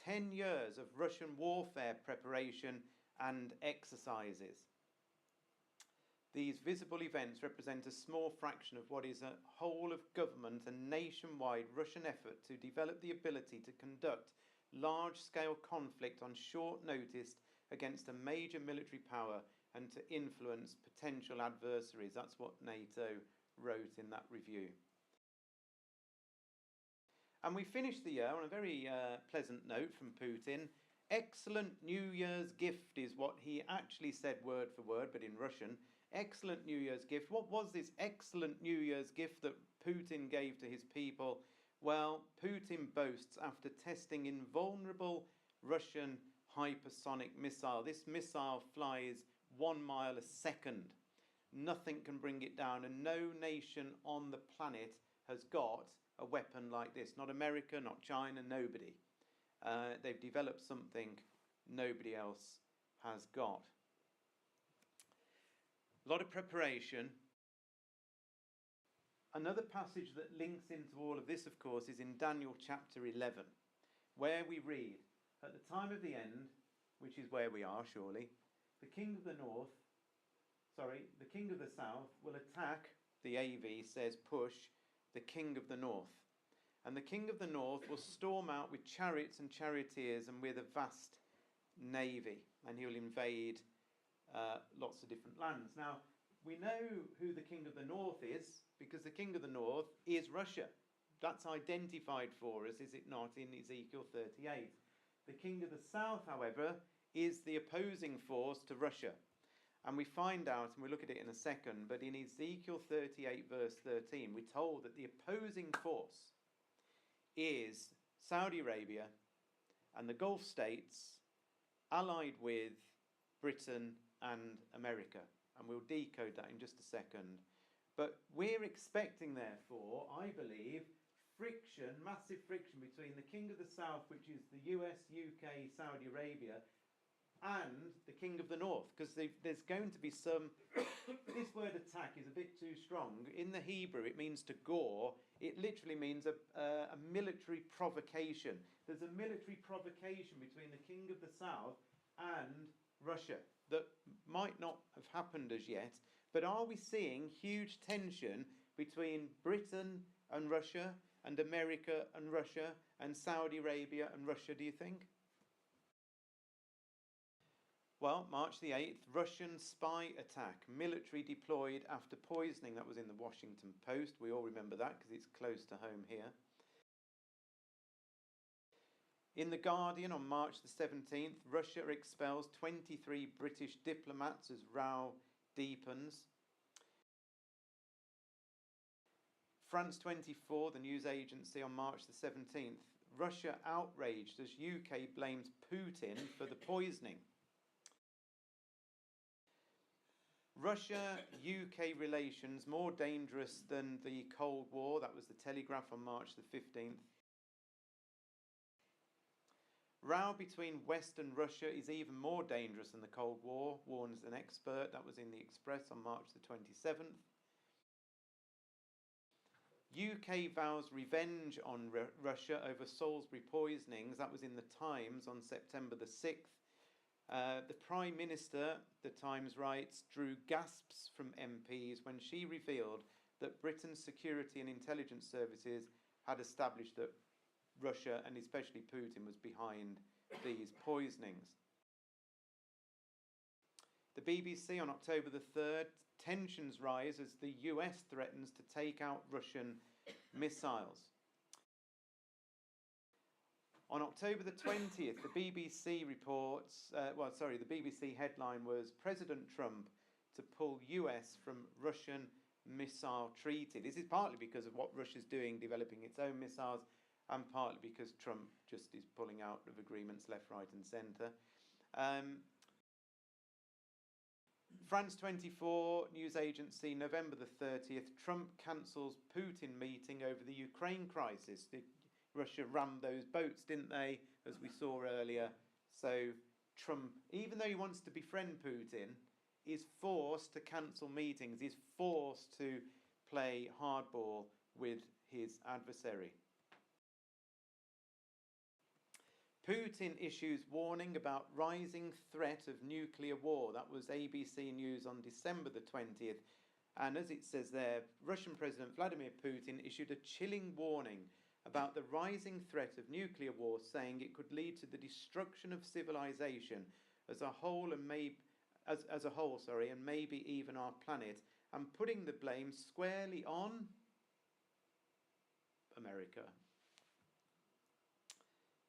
10 years of Russian warfare preparation and exercises. These visible events represent a small fraction of what is a whole of government and nationwide Russian effort to develop the ability to conduct large-scale conflict on short notice against a major military power and to influence potential adversaries. That's what NATO wrote in that review. And we finished the year on a very pleasant note from Putin. Excellent New Year's gift is what he actually said word for word, but in Russian. Excellent New Year's gift. What was this excellent New Year's gift that Putin gave to his people? Well, Putin boasts after testing invulnerable Russian hypersonic missile. This missile flies 1 mile a second. Nothing can bring it down, and no nation on the planet has got a weapon like this. Not America, not China, nobody. They've developed something nobody else has got. A lot of preparation. Another passage that links into all of this, of course, is in Daniel chapter 11, where we read, at the time of the end, which is where we are surely, the king of the south will attack, the AV says push, the king of the north. And the king of the north will storm out with chariots and charioteers and with a vast navy, and he will invade lots of different lands. Now, we know who the king of the north is, because the king of the north is Russia. That's identified for us, is it not, in Ezekiel 38. The king of the south, however, is the opposing force to Russia. And we find out, and we'll look at it in a second, but in Ezekiel 38 verse 13, we're told that the opposing force is Saudi Arabia and the Gulf states allied with Britain and America. And we'll decode that in just a second. But we're expecting, therefore, I believe, friction, massive friction between the king of the south, which is the US, UK, Saudi Arabia, and the king of the north, because there's going to be some... This word attack is a bit too strong. In the Hebrew, it means to gore. It literally means a military provocation. There's a military provocation between the king of the south and Russia that might not have happened as yet, but are we seeing huge tension between Britain and Russia, and America and Russia, and Saudi Arabia and Russia, do you think? Well, March the 8th, Russian spy attack, military deployed after poisoning. That was in the Washington Post. We all remember that because it's close to home here. In The Guardian on March the 17th, Russia expels 23 British diplomats as row deepens. France 24, the news agency, on March the 17th, Russia outraged as UK blames Putin for the poisoning. Russia-UK relations more dangerous than the Cold War. That was the Telegraph on March the 15th. Row between West and Russia is even more dangerous than the Cold War, warns an expert. That was in the Express on March the 27th. UK vows revenge on Russia over Salisbury poisonings. That was in the Times on September the 6th. The Prime Minister, the Times writes, drew gasps from MPs when she revealed that Britain's security and intelligence services had established that Russia, and especially Putin, was behind these poisonings. The BBC on October the 3rd, tensions rise as the US threatens to take out Russian missiles. On October the 20th, the BBC reports, the BBC headline was President Trump to pull US from Russian missile treaty. This is partly because of what Russia's doing, developing its own missiles, and partly because Trump just is pulling out of agreements left, right and centre. France 24 news agency, November the 30th, Trump cancels Putin meeting over the Ukraine crisis. Russia rammed those boats, didn't they, as we saw earlier. So Trump, even though he wants to befriend Putin, is forced to cancel meetings, is forced to play hardball with his adversary. Putin issues warning about rising threat of nuclear war. That was ABC News on December the 20th. And as it says there, Russian President Vladimir Putin issued a chilling warning about the rising threat of nuclear war, saying it could lead to the destruction of civilization as a whole, and maybe even our planet, and putting the blame squarely on America.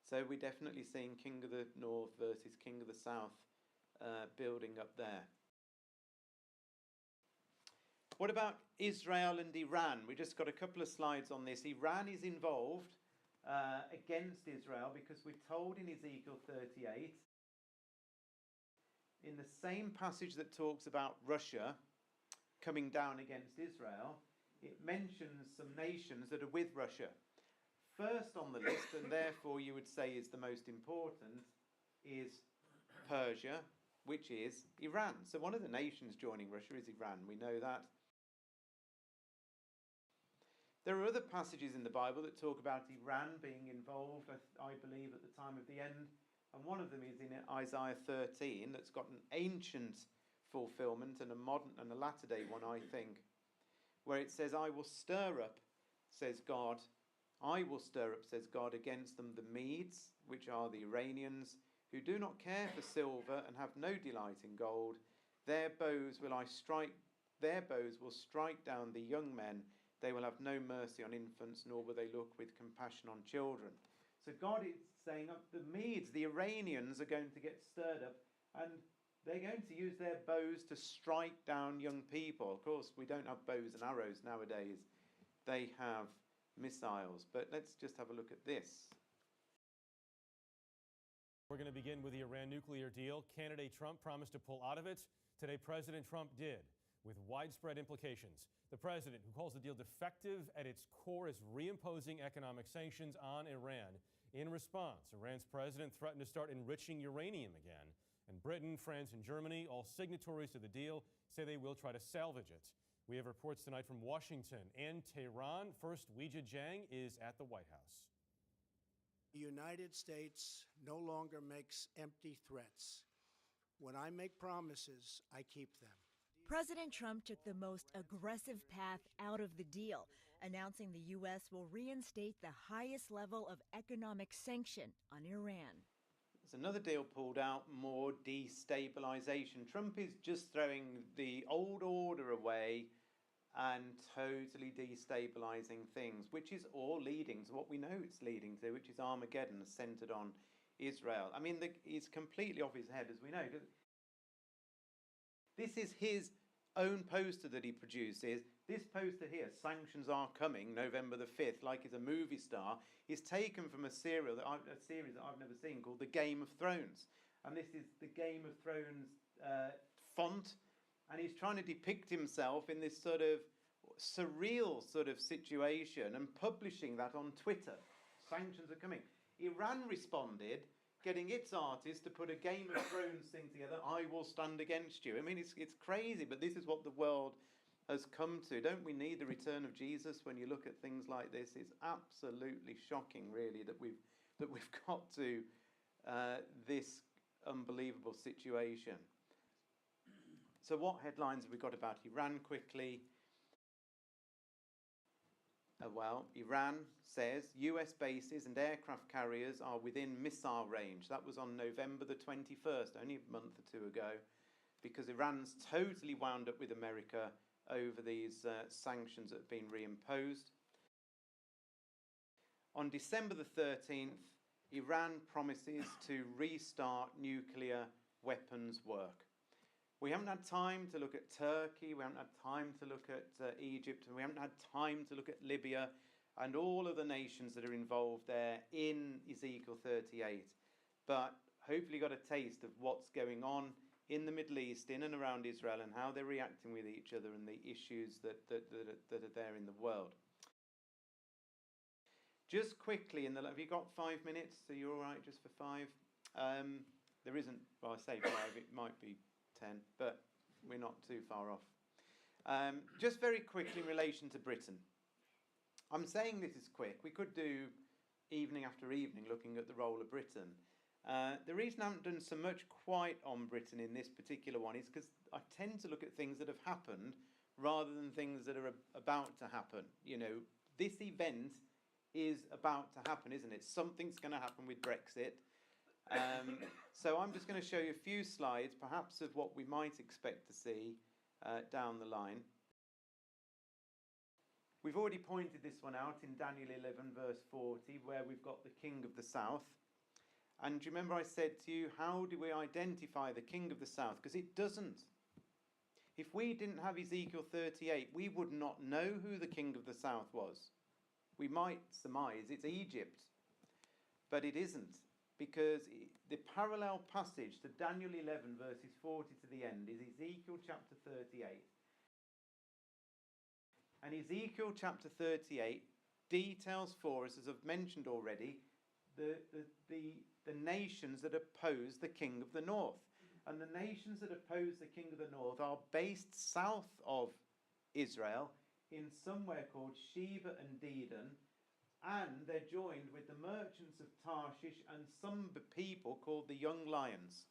So we're definitely seeing King of the North versus King of the South building up there. What about Israel and Iran? We just got a couple of slides on this. Iran is involved against Israel because we're told in Ezekiel 38, in the same passage that talks about Russia coming down against Israel, it mentions some nations that are with Russia. First on the list, and therefore you would say is the most important, is Persia, which is Iran. So one of the nations joining Russia is Iran. We know that. There are other passages in the Bible that talk about Iran being involved, I believe, at the time of the end. And one of them is in Isaiah 13 that's got an ancient fulfillment and a modern and a latter day one, I think, where it says, I will stir up, says God, I will stir up, says God, against them the Medes, which are the Iranians, who do not care for silver and have no delight in gold. Their bows will strike down the young men. They will have no mercy on infants, nor will they look with compassion on children. So God is saying the Medes, the Iranians, are going to get stirred up, and they're going to use their bows to strike down young people. Of course, we don't have bows and arrows nowadays. They have missiles. But let's just have a look at this.
We're going to begin with the Iran nuclear deal. Candidate Trump promised to pull out of it. Today, President Trump did, with widespread implications. The president, who calls the deal defective at its core, is reimposing economic sanctions on Iran. In response, Iran's president threatened to start enriching uranium again. And Britain, France, and Germany, all signatories to the deal, say they will try to salvage it. We have reports tonight from Washington and Tehran. First, Weijia Jiang is at the White House.
The United States no longer makes empty threats. When I make promises, I keep them.
President Trump took the most aggressive path out of the deal, announcing the U.S. will reinstate the highest level of economic sanction on Iran.
There's another deal pulled out, more destabilization. Trump is just throwing the old order away and totally destabilizing things, which is all leading to what we know it's leading to, which is Armageddon, centered on Israel. I mean, he's completely off his head, as we know. This is his own poster that he produces. This poster here, Sanctions Are Coming, November the 5th, like he's a movie star, is taken from a series that I've never seen called The Game of Thrones. And this is the Game of Thrones font, and he's trying to depict himself in this sort of surreal sort of situation and publishing that on Twitter. Sanctions are coming. Iran responded, getting its artists to put a Game of Thrones thing together. I will stand against you. I mean, it's crazy, but this is what the world has come to. Don't we need the return of Jesus when you look at things like this? It's absolutely shocking, really, that we've got to this unbelievable situation. So what headlines have we got about Iran quickly? Well, Iran says US bases and aircraft carriers are within missile range. That was on November the 21st, only a month or two ago, because Iran's totally wound up with America over these sanctions that have been reimposed. On December the 13th, Iran promises to restart nuclear weapons work. We haven't had time to look at Turkey, we haven't had time to look at Egypt, and we haven't had time to look at Libya and all of the nations that are involved there in Ezekiel 38. But hopefully got a taste of what's going on in the Middle East, in and around Israel, and how they're reacting with each other and the issues that are there in the world. Just quickly, have you got 5 minutes? So you're all right just for 5? There isn't, well, I say 5, it might be 10, but we're not too far off. Just very quickly in relation to Britain. I'm saying this is quick. We could do evening after evening looking at the role of Britain. The reason I haven't done so much quite on Britain in this particular one is because I tend to look at things that have happened rather than things that are about to happen. You know, this event is about to happen, isn't it? Something's going to happen with Brexit. So I'm just going to show you a few slides, perhaps of what we might expect to see down the line. We've already pointed this one out in Daniel 11 verse 40, where we've got the king of the south. And do you remember I said to you, how do we identify the king of the south? Because it doesn't. If we didn't have Ezekiel 38, we would not know who the king of the south was. We might surmise it's Egypt, but it isn't. Because the parallel passage to Daniel 11 verses 40 to the end is Ezekiel chapter 38. And Ezekiel chapter 38 details for us, as I've mentioned already, the nations that oppose the king of the north. And the nations that oppose the king of the north are based south of Israel in somewhere called Sheba and Dedan, and they're joined with the merchants of Tarshish and some people called the young lions.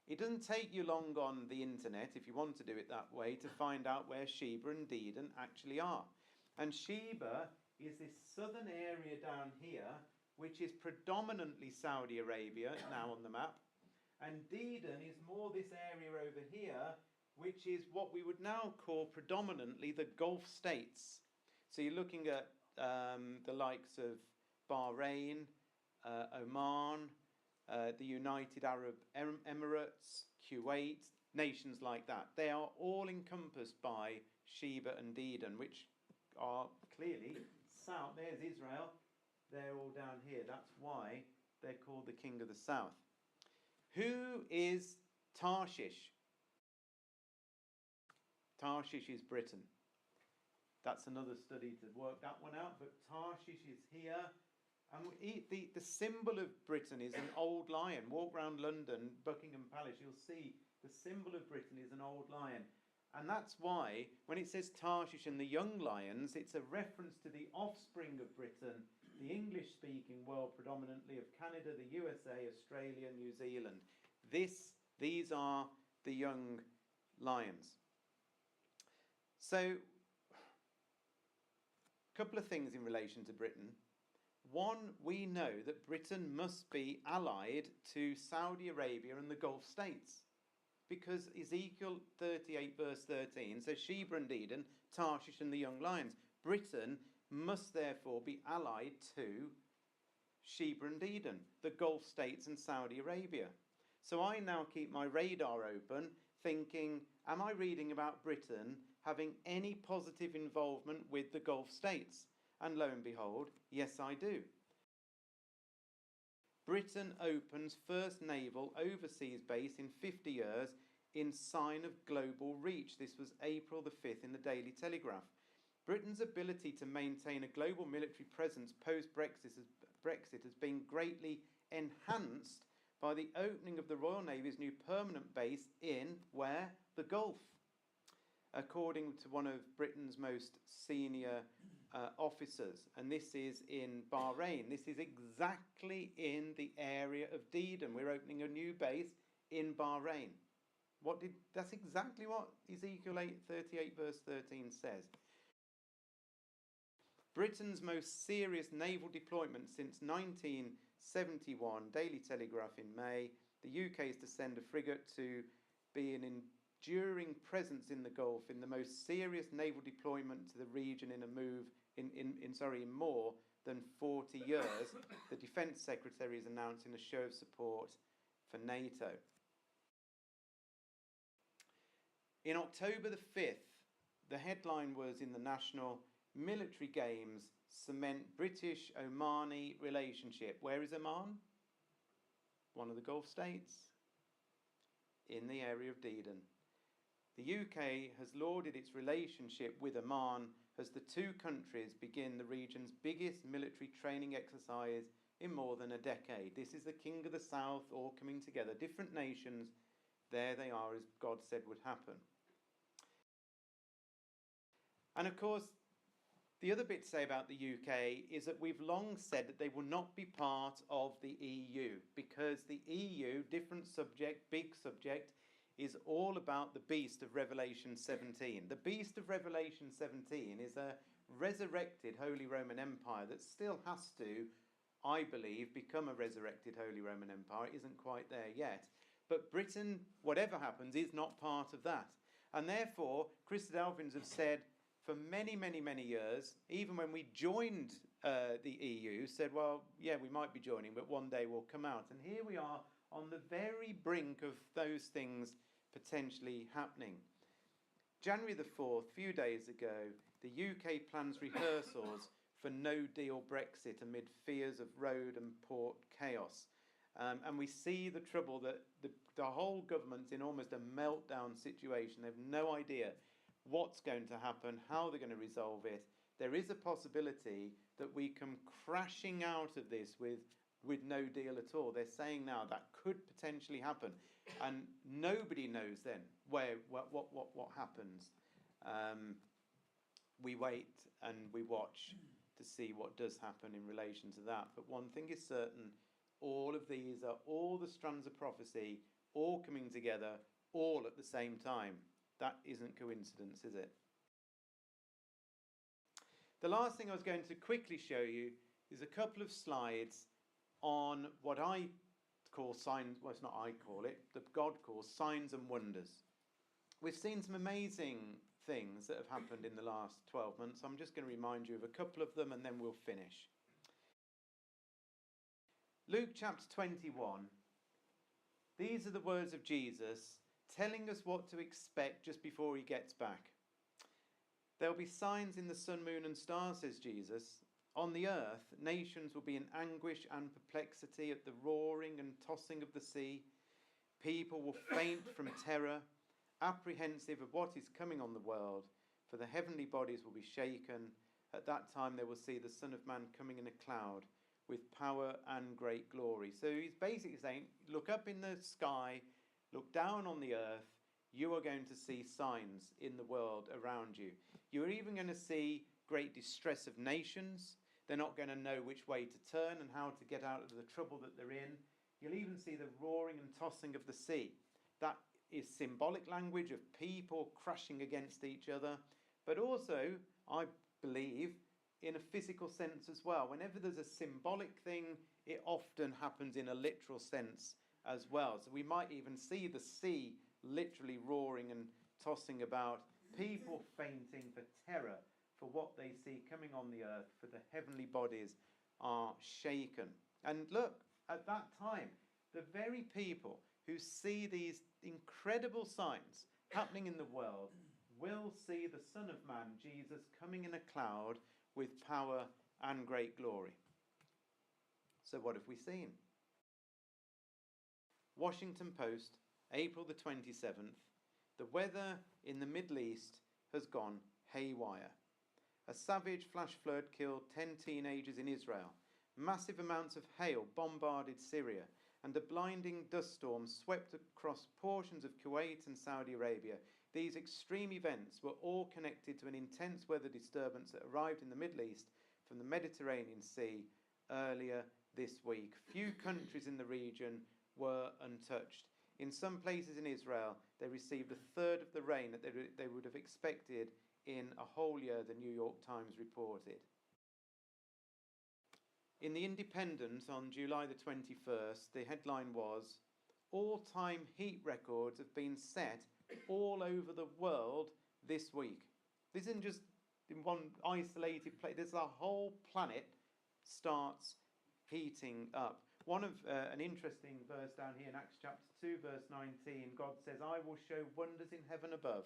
It doesn't take you long on the internet, if you want to do it that way, to find out where Sheba and Dedan actually are. And Sheba is this southern area down here, which is predominantly Saudi Arabia now on the map. And Dedan is more this area over here, which is what we would now call predominantly the Gulf states. So you're looking at the likes of Bahrain, Oman, the United Arab Emirates, Kuwait, nations like that. They are all encompassed by Sheba and Dedan, which are clearly south. There's Israel. They're all down here. That's why they're called the King of the South. Who is Tarshish? Tarshish is Britain. That's another study to work that one out, but Tarshish is here. And the symbol of Britain is an old lion. Walk around London, Buckingham Palace, you'll see the symbol of Britain is an old lion. And that's why, when it says Tarshish and the young lions, it's a reference to the offspring of Britain, the English-speaking world, predominantly of Canada, the USA, Australia, New Zealand. These are the young lions. So, a couple of things in relation to Britain. One, we know that Britain must be allied to Saudi Arabia and the Gulf states, because Ezekiel 38 verse 13 says Sheba and Dedan, Tarshish and the young lions. Britain must therefore be allied to Sheba and Dedan, the Gulf states and Saudi Arabia. So I now keep my radar open, thinking, am I reading about Britain having any positive involvement with the Gulf states? And lo and behold, yes I do. Britain opens first naval overseas base in 50 years in sign of global reach. This was April the 5th in the Daily Telegraph. Britain's ability to maintain a global military presence post-Brexit has been greatly enhanced by the opening of the Royal Navy's new permanent base in, where? The Gulf. According to one of Britain's most senior officers, and this is in Bahrain. This is exactly in the area of Dedan. We're opening a new base in Bahrain. That's exactly what Ezekiel 38 verse 13 says. Britain's most serious naval deployment since 1971, Daily Telegraph in May. The UK is to send a frigate to be an enduring presence in the Gulf in the most serious naval deployment to the region in a move in more than 40 years, the Defence Secretary is announcing a show of support for NATO. In October the 5th, the headline was in the National Military Games cement British-Omani relationship. Where is Oman? One of the Gulf states, in the area of Dedan. The UK has lauded its relationship with Oman as the two countries begin the region's biggest military training exercise in more than a decade. This is the King of the South all coming together. Different nations, there they are, as God said would happen. And of course, the other bit to say about the UK is that we've long said that they will not be part of the EU, because the EU, different subject, big subject, is all about the beast of Revelation 17. The beast of Revelation 17 is a resurrected Holy Roman Empire that still has to, I believe, become a resurrected Holy Roman Empire. It isn't quite there yet. But Britain, whatever happens, is not part of that. And therefore, Christadelphians have said for many, many, many years, even when we joined the EU, said, well, yeah, we might be joining, but one day we'll come out. And here we are on the very brink of those things potentially happening. January the 4th, a few days ago, the UK plans rehearsals for no-deal Brexit amid fears of road and port chaos. And we see the trouble that the whole government's in almost a meltdown situation. They have no idea. what's going to happen, how they're going to resolve it. There is a possibility that we come crashing out of this with no deal at all. They're saying now that could potentially happen, and nobody knows then what happens. We wait and we watch to see what does happen in relation to that. But one thing is certain, all of these are all the strands of prophecy, all coming together, all at the same time. That isn't coincidence, is it? The last thing I was going to quickly show you is a couple of slides on what I call signs, well, it's not I call it, that God calls signs and wonders. We've seen some amazing things that have happened in the last 12 months. I'm just going to remind you of a couple of them and then we'll finish. Luke chapter 21. These are the words of Jesus telling us what to expect just before he gets back. There'll be signs in the sun, moon and stars, says Jesus. On the earth, nations will be in anguish and perplexity at the roaring and tossing of the sea. People will faint from terror, apprehensive of what is coming on the world, for the heavenly bodies will be shaken. At that time they will see the Son of Man coming in a cloud with power and great glory. So he's basically saying, look up in the sky, look down on the earth, you are going to see signs in the world around you. You are even going to see great distress of nations. They're not going to know which way to turn and how to get out of the trouble that they're in. You'll even see the roaring and tossing of the sea. That is symbolic language of people crashing against each other, but also, I believe, in a physical sense as well. Whenever there's a symbolic thing, it often happens in a literal sense as well. So we might even see the sea literally roaring and tossing about, people fainting for terror for what they see coming on the earth, for the heavenly bodies are shaken. And look, at that time, the very people who see these incredible signs happening in the world will see the Son of Man, Jesus, coming in a cloud with power and great glory. So what have we seen? Washington Post, April the 27th. The weather in the Middle East has gone haywire. A savage flash flood killed 10 teenagers in Israel. Massive amounts of hail bombarded Syria, and a blinding dust storm swept across portions of Kuwait and Saudi Arabia. These extreme events were all connected to an intense weather disturbance that arrived in the Middle East from the Mediterranean Sea earlier this week. Few countries in the region were untouched. In some places in Israel, they received a third of the rain that they would have expected in a whole year, the New York Times reported. In The Independent on July the 21st, the headline was, all-time heat records have been set all over the world this week. This isn't just in one isolated place. There's a whole planet starts heating up. One of an interesting verse down here in Acts chapter 2, verse 19, God says, I will show wonders in heaven above,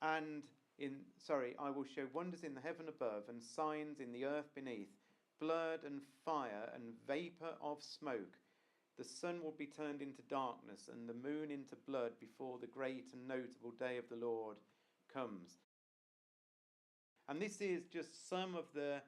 I will show wonders in the heaven above and signs in the earth beneath, blood and fire and vapour of smoke. The sun will be turned into darkness and the moon into blood before the great and notable day of the Lord comes. And this is just some of the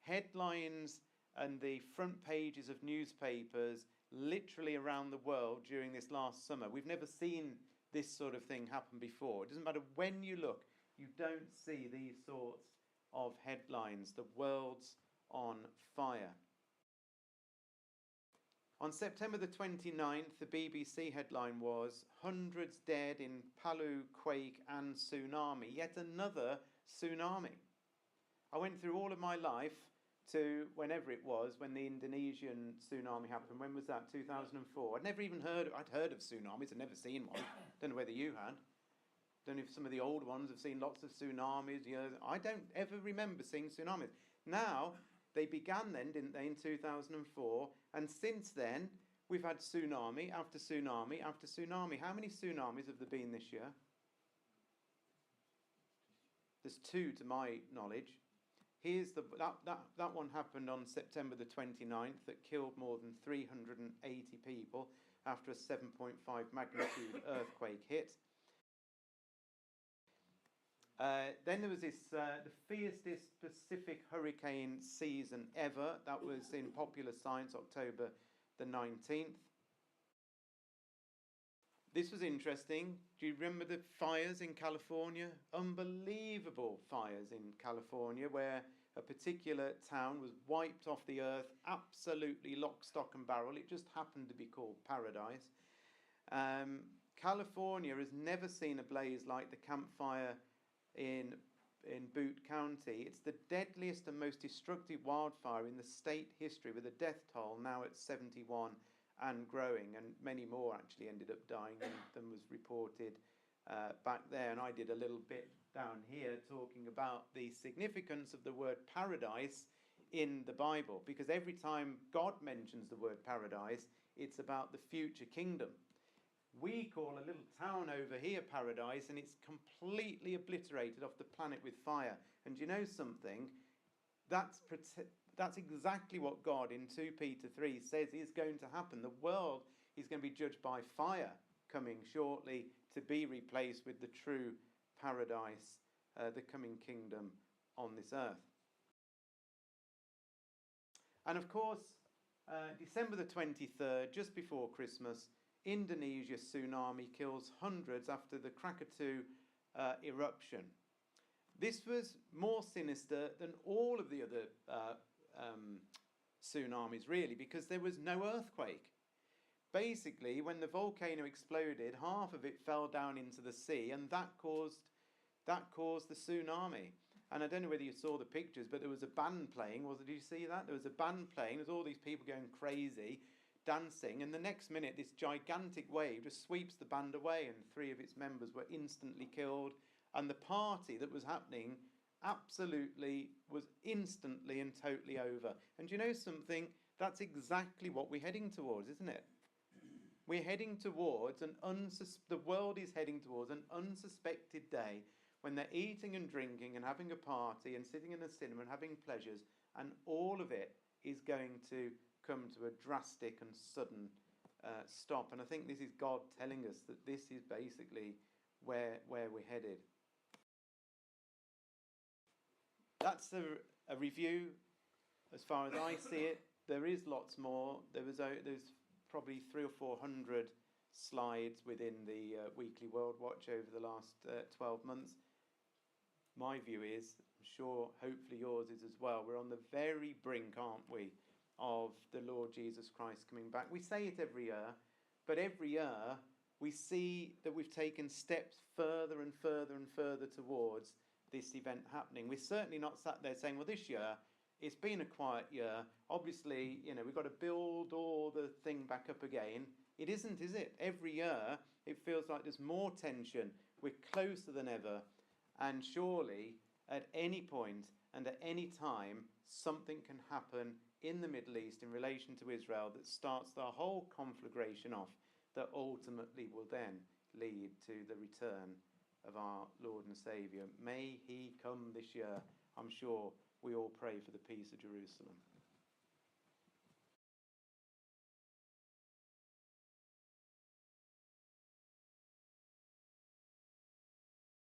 headlines and the front pages of newspapers literally around the world during this last summer. We've never seen this sort of thing happen before. It doesn't matter when you look, you don't see these sorts of headlines. The world's on fire. On September the 29th, the BBC headline was, hundreds dead in Palu quake and tsunami. Yet another tsunami. I went through all of my life to whenever it was, when the Indonesian tsunami happened. When was that? 2004. I'd heard of tsunamis, I'd never seen one. Don't know whether you had. Don't know if some of the old ones have seen lots of tsunamis. I don't ever remember seeing tsunamis. Now, they began then, didn't they, in 2004, and since then, we've had tsunami after tsunami after tsunami. How many tsunamis have there been this year? There's 2 to my knowledge. Here's that one happened on September the 29th that killed more than 380 people after a 7.5 magnitude earthquake hit. Then there was this, the fiercest Pacific hurricane season ever. That was in Popular Science, October the 19th. This was interesting. Do you remember the fires in California? Unbelievable fires in California, where a particular town was wiped off the earth, absolutely lock, stock and barrel. It just happened to be called Paradise. California has never seen a blaze like the Camp Fire in Butte County. It's the deadliest and most destructive wildfire in the state history, with a death toll now at 71 and growing, and many more actually ended up dying than was reported back there. And I did a little bit down here talking about the significance of the word paradise in the Bible, because every time God mentions the word paradise, it's about the future kingdom. We call a little town over here paradise, and it's completely obliterated off the planet with fire. And you know something? That's exactly what God in 2 Peter 3 says is going to happen. The world is going to be judged by fire coming shortly, to be replaced with the true paradise, the coming kingdom on this earth. And of course, December the 23rd, just before Christmas, Indonesia tsunami kills hundreds after the Krakatau eruption. This was more sinister than all of the other tsunamis, really, because there was no earthquake. Basically, when the volcano exploded, half of it fell down into the sea, and that caused the tsunami. And I don't know whether you saw the pictures, but there was a band playing. Did you see that? There was a band playing. There's all these people going crazy, dancing, and the next minute, this gigantic wave just sweeps the band away, and 3 of its members were instantly killed. And the party that was happening absolutely was instantly and totally over. And you know something? That's exactly what we're heading towards, isn't it? We're heading towards the world is heading towards an unsuspected day when they're eating and drinking and having a party and sitting in the cinema and having pleasures, and all of it is going to come to a drastic and sudden stop. And I think this is God telling us that this is basically where we're headed. That's a review as far as I see it. There is lots more. There's probably 300 or 400 slides within the Weekly World Watch over the last 12 months. My view is, I'm sure hopefully yours is as well, we're on the very brink, aren't we, of the Lord Jesus Christ coming back. We say it every year, but every year we see that we've taken steps further and further and further towards this event happening. We're certainly not sat there saying, well, this year it's been a quiet year. Obviously, we've got to build all the thing back up again. It isn't, is it? Every year it feels like there's more tension. We're closer than ever. And surely at any point and at any time, something can happen in the Middle East in relation to Israel that starts the whole conflagration off, that ultimately will then lead to the return of our Lord and Saviour. May he come this year. I'm sure we all pray for the peace of Jerusalem.